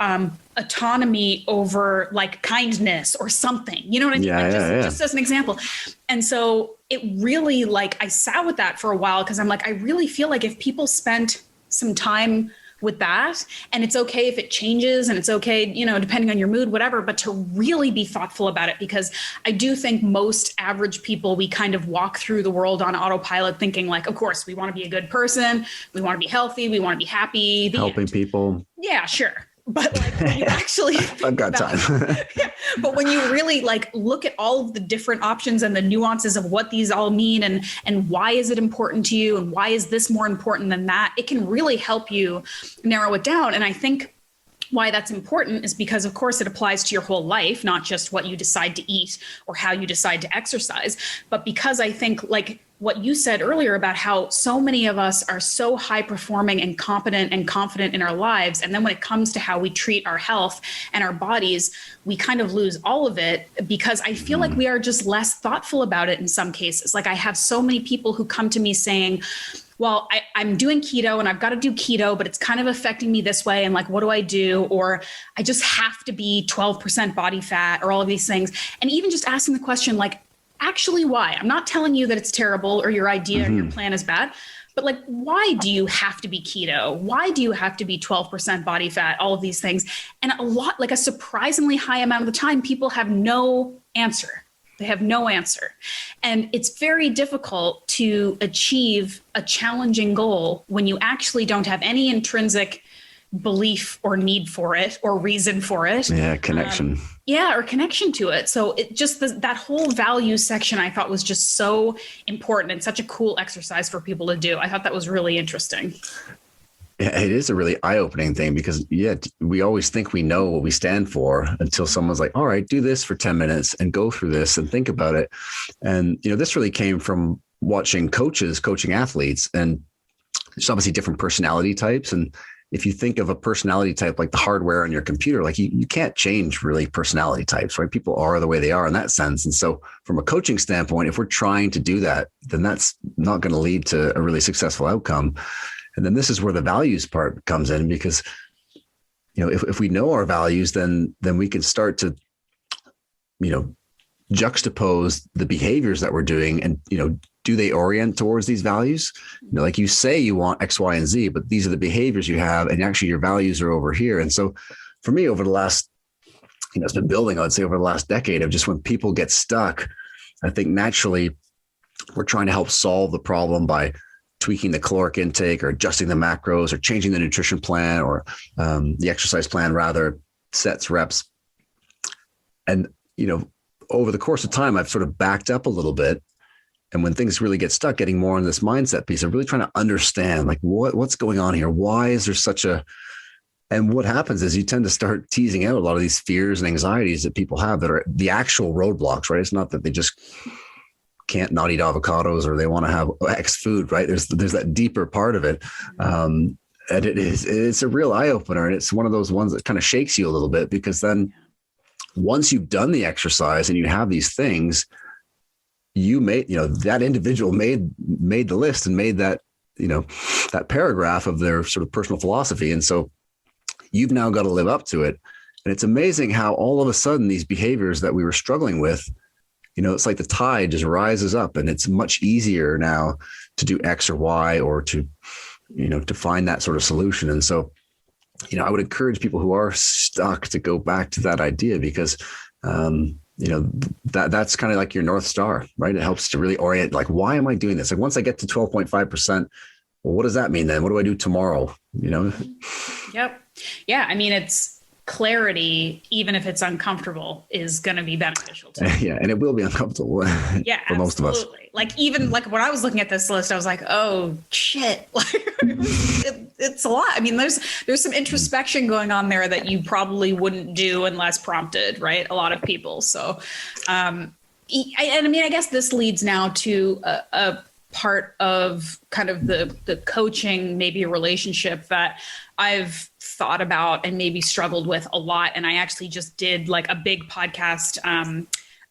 autonomy over like kindness or something, you know what I mean? Just as an example. And so it really, like, I sat with that for a while, because I'm like, I really feel like if people spent some time with that, and it's okay if it changes, and it's okay, depending on your mood, whatever, but to really be thoughtful about it, because I do think most average people, we kind of walk through the world on autopilot thinking, like, of course, we want to be a good person. We want to be healthy. We want to be happy. Helping people. Yeah, sure. But like, when you actually, I've got time. But when you really like look at all of the different options and the nuances of what these all mean, and why is it important to you, and why is this more important than that, it can really help you narrow it down. And I think why that's important is because, of course, it applies to your whole life, not just what you decide to eat or how you decide to exercise, but because I think, like what you said earlier about how so many of us are so high performing and competent and confident in our lives. And then when it comes to how we treat our health and our bodies, we kind of lose all of it, because I feel like we are just less thoughtful about it in some cases. Like, I have so many people who come to me saying, well, I'm doing keto and I've got to do keto, but it's kind of affecting me this way. And like, what do I do? Or I just have to be 12% body fat, or all of these things. And even just asking the question, like, actually, why? I'm not telling you that it's terrible or your idea or your plan is bad, but like, why do you have to be keto? Why do you have to be 12% body fat? All of these things. And a surprisingly high amount of the time, people have no answer. They have no answer. And it's very difficult to achieve a challenging goal when you actually don't have any intrinsic belief or need for it or reason for it. Yeah, connection. Or connection to it. So it just, that whole value section I thought was just so important and such a cool exercise for people to do. I thought that was really interesting. Yeah, it is a really eye-opening thing, because we always think we know what we stand for until someone's like, all right, do this for 10 minutes and go through this and think about it. And, this really came from watching coaches coaching athletes, and there's obviously different personality types. And if you think of a personality type like the hardware on your computer, like you can't change really personality types, right? People are the way they are in that sense. And so from a coaching standpoint, if we're trying to do that, then that's not going to lead to a really successful outcome. And then this is where the values part comes in, because, if we know our values, then we can start to, juxtapose the behaviors that we're doing, and, do they orient towards these values? Like you say, you want X, Y, and Z, but these are the behaviors you have, and actually your values are over here. And so for me, over the last, it's been building, I'd say over the last decade, of just when people get stuck, I think naturally we're trying to help solve the problem by tweaking the caloric intake or adjusting the macros or changing the nutrition plan or the exercise plan, rather, sets, reps. And, over the course of time, I've sort of backed up a little bit. And when things really get stuck, getting more in this mindset piece of really trying to understand, like, what's going on here? Why is there such a, and what happens is you tend to start teasing out a lot of these fears and anxieties that people have that are the actual roadblocks, right? It's not that they just can't not eat avocados or they want to have X food, right? There's that deeper part of it. And it's a real eye opener. And it's one of those ones that kind of shakes you a little bit, because then once you've done the exercise and you have these things, that individual made the list and made that, that paragraph of their sort of personal philosophy. And so you've now got to live up to it. And it's amazing how all of a sudden these behaviors that we were struggling with, it's like the tide just rises up, and it's much easier now to do X or Y, or to, to find that sort of solution. And so, I would encourage people who are stuck to go back to that idea, because, that's kind of like your North Star, right? It helps to really orient, like, why am I doing this? Like, once I get to 12.5%, well, what does that mean then? What do I do tomorrow? Yep. Yeah. I mean, it's clarity, even if it's uncomfortable, is going to be beneficial to you. Yeah. And it will be uncomfortable for most of us. Like, even like when I was looking at this list, I was like, oh shit. Like it's a lot. I mean, there's some introspection going on there that you probably wouldn't do unless prompted, right? A lot of people. So, I mean, I guess this leads now to a part of kind of the coaching, maybe a relationship that I've thought about and maybe struggled with a lot. And I actually just did like a big podcast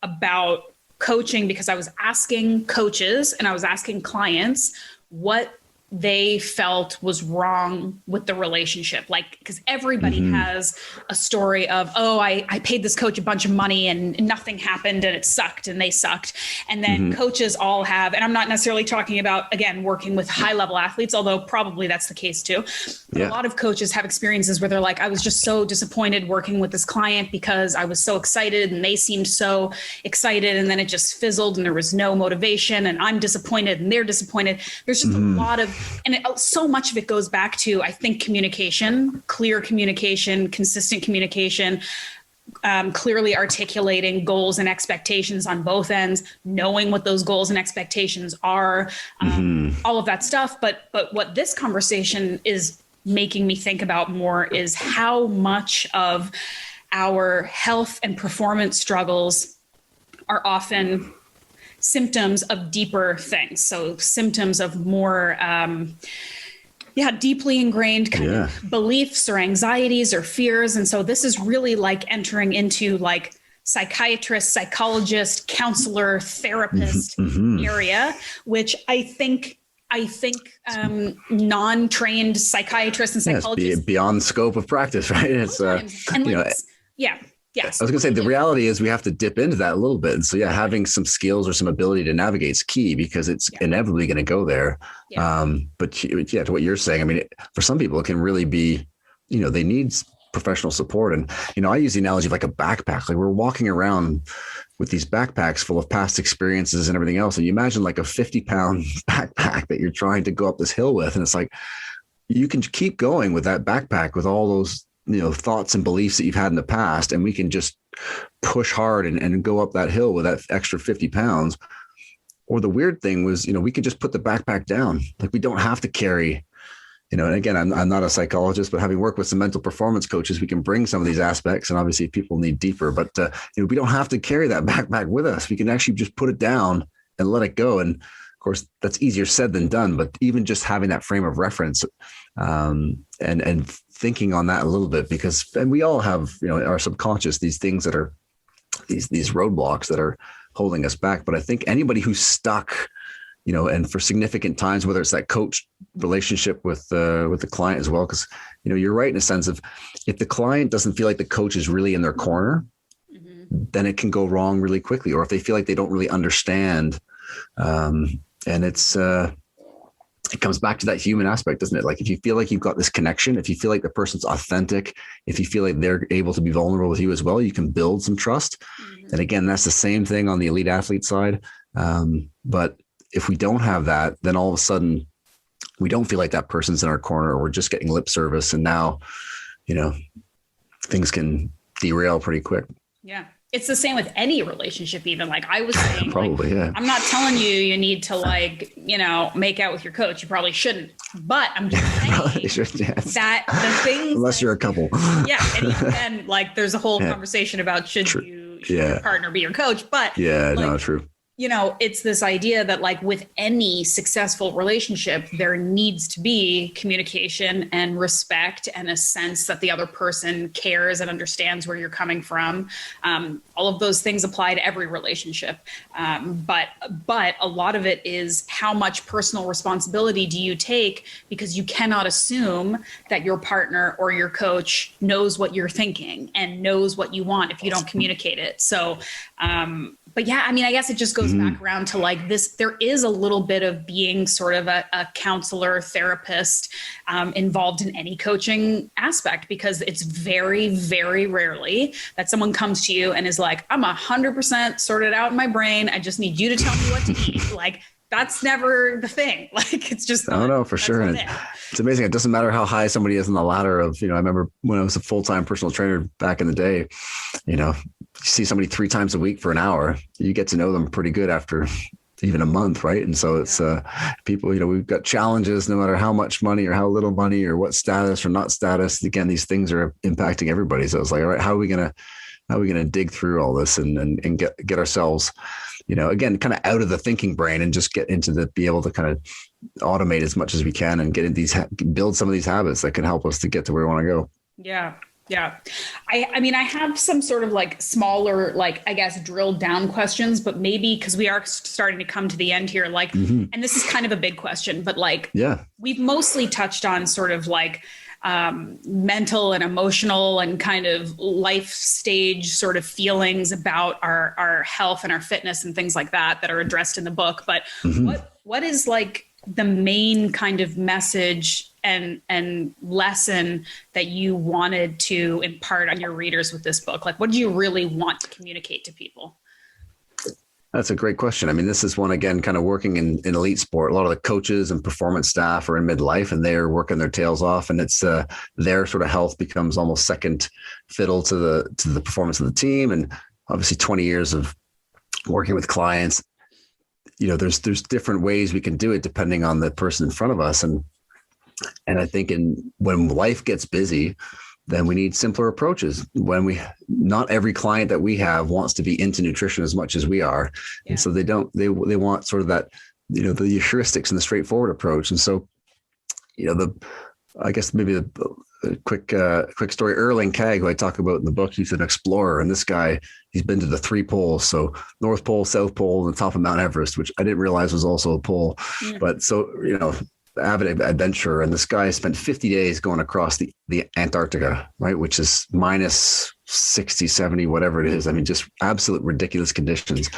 about coaching, because I was asking coaches and I was asking clients what they felt was wrong with the relationship. Like, because everybody has a story of, oh, I paid this coach a bunch of money and nothing happened and it sucked and they sucked. And then coaches all have, and I'm not necessarily talking about, again, working with high level athletes, although probably that's the case too. But a lot of coaches have experiences where they're like, I was just so disappointed working with this client because I was so excited and they seemed so excited. And then it just fizzled and there was no motivation, and I'm disappointed and they're disappointed. There's just a lot of, and so much of it goes back to, I think, communication, clear communication, consistent communication, clearly articulating goals and expectations on both ends, knowing what those goals and expectations are, all of that stuff. But what this conversation is making me think about more is how much of our health and performance struggles are often symptoms of deeper things. So symptoms of more, deeply ingrained kind of beliefs or anxieties or fears. And so this is really like entering into like psychiatrist, psychologist, counselor, therapist area, which I think non-trained psychiatrists and psychologists beyond scope of practice, right? It's Yes. I was going to say, the reality is we have to dip into that a little bit. And so, having some skills or some ability to navigate is key, because it's inevitably going to go there. But to what you're saying, I mean, for some people, it can really be, they need professional support. And, I use the analogy of like a backpack. Like, we're walking around with these backpacks full of past experiences and everything else. And you imagine like a 50-pound backpack that you're trying to go up this hill with. And it's like, you can keep going with that backpack with all those thoughts and beliefs that you've had in the past, and we can just push hard and go up that hill with that extra 50 pounds. Or the weird thing was, we could just put the backpack down. Like, we don't have to carry, and again, I'm not a psychologist, but having worked with some mental performance coaches, we can bring some of these aspects, and obviously people need deeper, but we don't have to carry that backpack with us. We can actually just put it down and let it go. And of course, that's easier said than done, but even just having that frame of reference, and thinking on that a little bit, and we all have, our subconscious, these things that are these roadblocks that are holding us back. But I think anybody who's stuck, and for significant times, whether it's that coach relationship with the client as well, because, you're right in a sense of, if the client doesn't feel like the coach is really in their corner, then it can go wrong really quickly. Or if they feel like they don't really understand, and it comes back to that human aspect, doesn't it? Like, if you feel like you've got this connection, if you feel like the person's authentic, if you feel like they're able to be vulnerable with you as well, you can build some trust. And again, that's the same thing on the elite athlete side. But if we don't have that, then all of a sudden we don't feel like that person's in our corner, or we're just getting lip service. And now, things can derail pretty quick. Yeah. It's the same with any relationship, even. Like I was saying, probably, I'm not telling you need to make out with your coach. You probably shouldn't. But I'm just saying that the things, unless you're a couple. Yeah. And even then, there's a whole conversation about should your partner be your coach? But true. it's this idea that like with any successful relationship, there needs to be communication and respect and a sense that the other person cares and understands where you're coming from. All of those things apply to every relationship. But a lot of it is how much personal responsibility do you take, because you cannot assume that your partner or your coach knows what you're thinking and knows what you want if you don't communicate it. So, but yeah, I mean, I guess it just goes back around to like this, there is a little bit of being sort of a counselor, therapist, involved in any coaching aspect, because it's very, very rarely that someone comes to you and is like, I'm 100% sorted out in my brain. I just need you to tell me what to eat. Like, that's never the thing. Like, it's just, no, for sure. And it's amazing. It doesn't matter how high somebody is on the ladder of, I remember when I was a full-time personal trainer back in the day, you see somebody 3 times a week for an hour, you get to know them pretty good after even a month. Right. And so it's people, we've got challenges no matter how much money or how little money or what status or not status. Again, these things are impacting everybody. So it's like, all right, how are we going to dig through all this and get ourselves, again, kind of out of the thinking brain and just get into be able to kind of automate as much as we can and get in build some of these habits that can help us to get to where we want to go. Yeah. Yeah. I mean, I have some sort of like smaller, like, I guess, drilled down questions, but maybe because we are starting to come to the end here, like, and this is kind of a big question, but like, we've mostly touched on sort of like, mental and emotional and kind of life stage sort of feelings about our health and our fitness and things like that are addressed in the book. But what is like the main kind of message and lesson that you wanted to impart on your readers with this book? Like, what do you really want to communicate to people? That's a great question. I mean, this is one, again, kind of working in elite sport. A lot of the coaches and performance staff are in midlife and they're working their tails off, and it's their sort of health becomes almost second fiddle to the performance of the team. And obviously 20 years of working with clients, there's different ways we can do it depending on the person in front of us. And I think when life gets busy, then we need simpler approaches. Not every client that we have wants to be into nutrition as much as we are. Yeah. And so they want sort of that, the heuristics and the straightforward approach. And so, I guess maybe a quick story, Erling Kagg, who I talk about in the book, he's an explorer. And this guy, he's been to the 3 poles. So North Pole, South Pole, and the top of Mount Everest, which I didn't realize was also a pole. Yeah. But so, avid adventurer, and this guy spent 50 days going across the Antarctica, right, which is minus 60, 70, whatever it is. I mean, just absolute ridiculous conditions.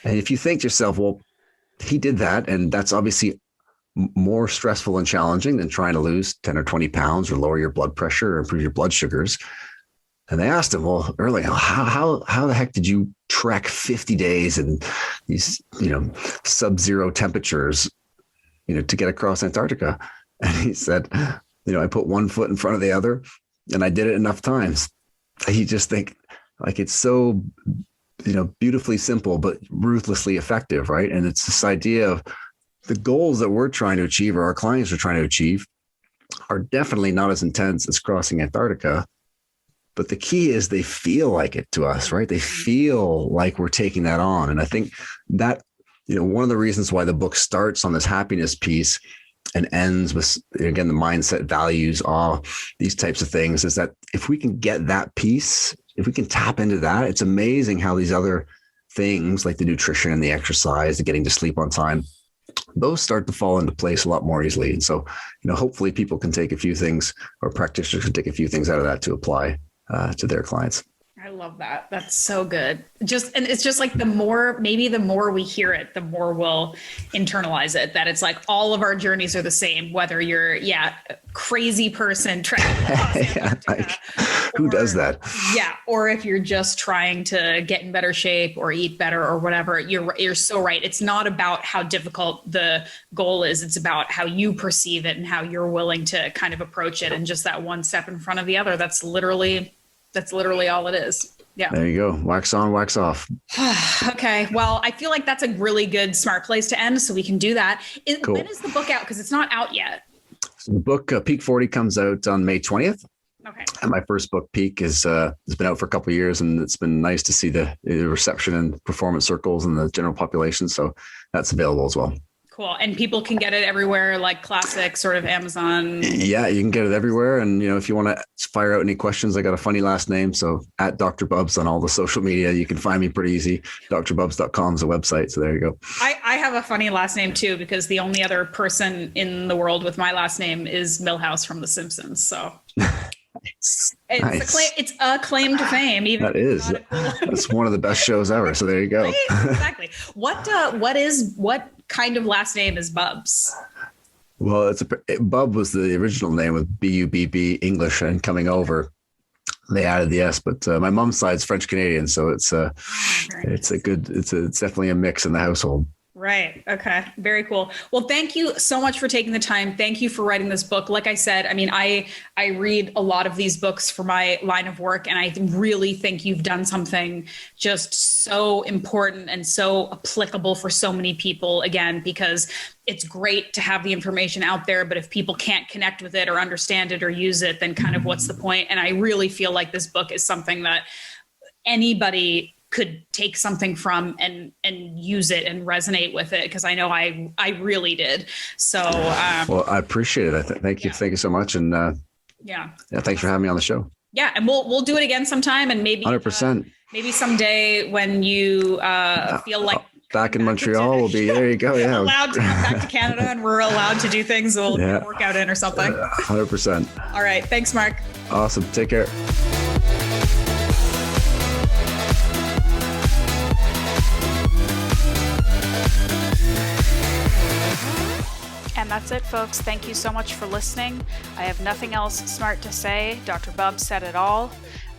And if you think to yourself, well, he did that, and that's obviously more stressful and challenging than trying to lose 10 or 20 pounds or lower your blood pressure or improve your blood sugars. And they asked him, well, Erling, how the heck did you trek 50 days in these, sub-zero temperatures, to get across Antarctica? And he said, I put one foot in front of the other and I did it enough times. You just think like it's so, beautifully simple, but ruthlessly effective. Right. And it's this idea of the goals that we're trying to achieve or our clients are trying to achieve are definitely not as intense as crossing Antarctica. But the key is they feel like it to us, right? They feel like we're taking that on. And I think that, one of the reasons why the book starts on this happiness piece and ends with, again, the mindset, values, awe, these types of things, is that if we can get that piece, if we can tap into that, it's amazing how these other things like the nutrition and the exercise, the getting to sleep on time, those start to fall into place a lot more easily. And so, hopefully people can take a few things, or practitioners can take a few things out of that to apply to their clients. I love that. That's so good. And it's just like the more we hear it, the more we'll internalize it, that it's like all of our journeys are the same, whether you're, a crazy person traveling. Who does that? Yeah. Or if you're just trying to get in better shape or eat better or whatever, you're so right. It's not about how difficult the goal is. It's about how you perceive it and how you're willing to kind of approach it. And just that one step in front of the other, that's literally all it is. Yeah. There you go. Wax on, wax off. Okay. Well, I feel like that's a really good, smart place to end. So we can do that. Cool. When is the book out? Because it's not out yet. So the book Peak 40 comes out on May 20th. Okay. And my first book, Peak, has been out for a couple of years, and it's been nice to see the reception in performance circles and the general population. So that's available as well. Cool. And people can get it everywhere, like classic sort of Amazon. Yeah, you can get it everywhere. And, if you want to fire out any questions, I got a funny last name. So at Dr. Bubbs on all the social media, you can find me pretty easy. drbubbs.com is a website. So there you go. I have a funny last name too, because the only other person in the world with my last name is Milhouse from The Simpsons. So it's a claim to fame. Even that is. That's one of the best shows ever. So there you go. Right? Exactly. What kind of last name is Bubbs? Well, Bub was the original name with B-U-B-B English, and coming over, they added the S. But my mom's side's French Canadian, so it's definitely a mix in the household. Right. Okay. Very cool. Well, thank you so much for taking the time. Thank you for writing this book. Like I said, I mean, I read a lot of these books for my line of work, and I really think you've done something just so important and so applicable for so many people, again, because it's great to have the information out there, but if people can't connect with it or understand it or use it, then kind of what's the point? And I really feel like this book is something that anybody could take something from and use it and resonate with it, because I know I really did. So well, I appreciate it. Thank you. Thank you so much. And thanks for having me on the show. Yeah, and we'll do it again sometime, and maybe 100%. Maybe someday when you feel like back in Montreal, we'll be there. You go. Yeah, allowed to come back to Canada, and we're allowed to do things. We'll get a workout in or something. 100%. All right. Thanks, Marc. Awesome. Take care. And that's it, folks. Thank you so much for listening. I have nothing else smart to say. Dr. Bubbs said it all.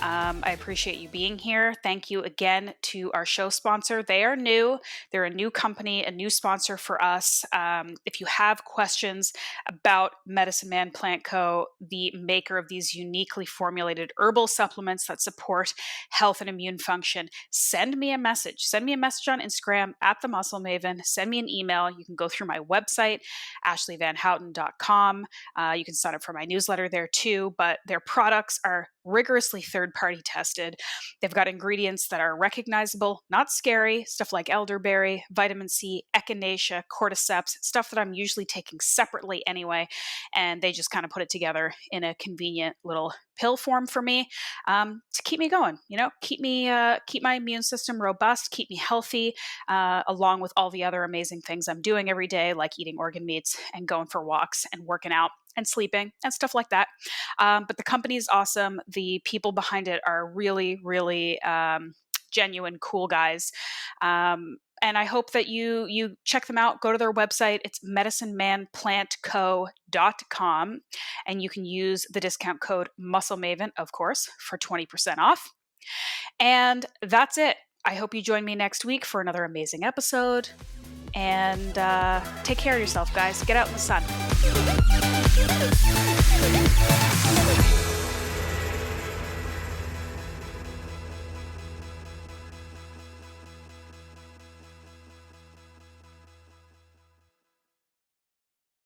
I appreciate you being here. Thank you again to our show sponsor. They are new. They're a new company, a new sponsor for us. If you have questions about Medicine Man Plant Co., the maker of these uniquely formulated herbal supplements that support health and immune function, send me a message. Send me a message on Instagram at The Muscle Maven. Send me an email. You can go through my website, ashleighvanhouten.com. You can sign up for my newsletter there too, but their products are rigorously third-party tested. They've got ingredients that are recognizable, not scary, stuff like elderberry, vitamin C, echinacea, cordyceps, stuff that I'm usually taking separately anyway, and they just kind of put it together in a convenient little pill form for me to keep me going, keep my immune system robust, keep me healthy, along with all the other amazing things I'm doing every day, like eating organ meats and going for walks and working out and sleeping and stuff like that. But the company is awesome. The people behind it are really, really genuine, cool guys. And I hope that you check them out. Go to their website. It's medicinemanplantco.com. And you can use the discount code MuscleMaven, of course, for 20% off. And that's it. I hope you join me next week for another amazing episode. And take care of yourself, guys. Get out in the sun.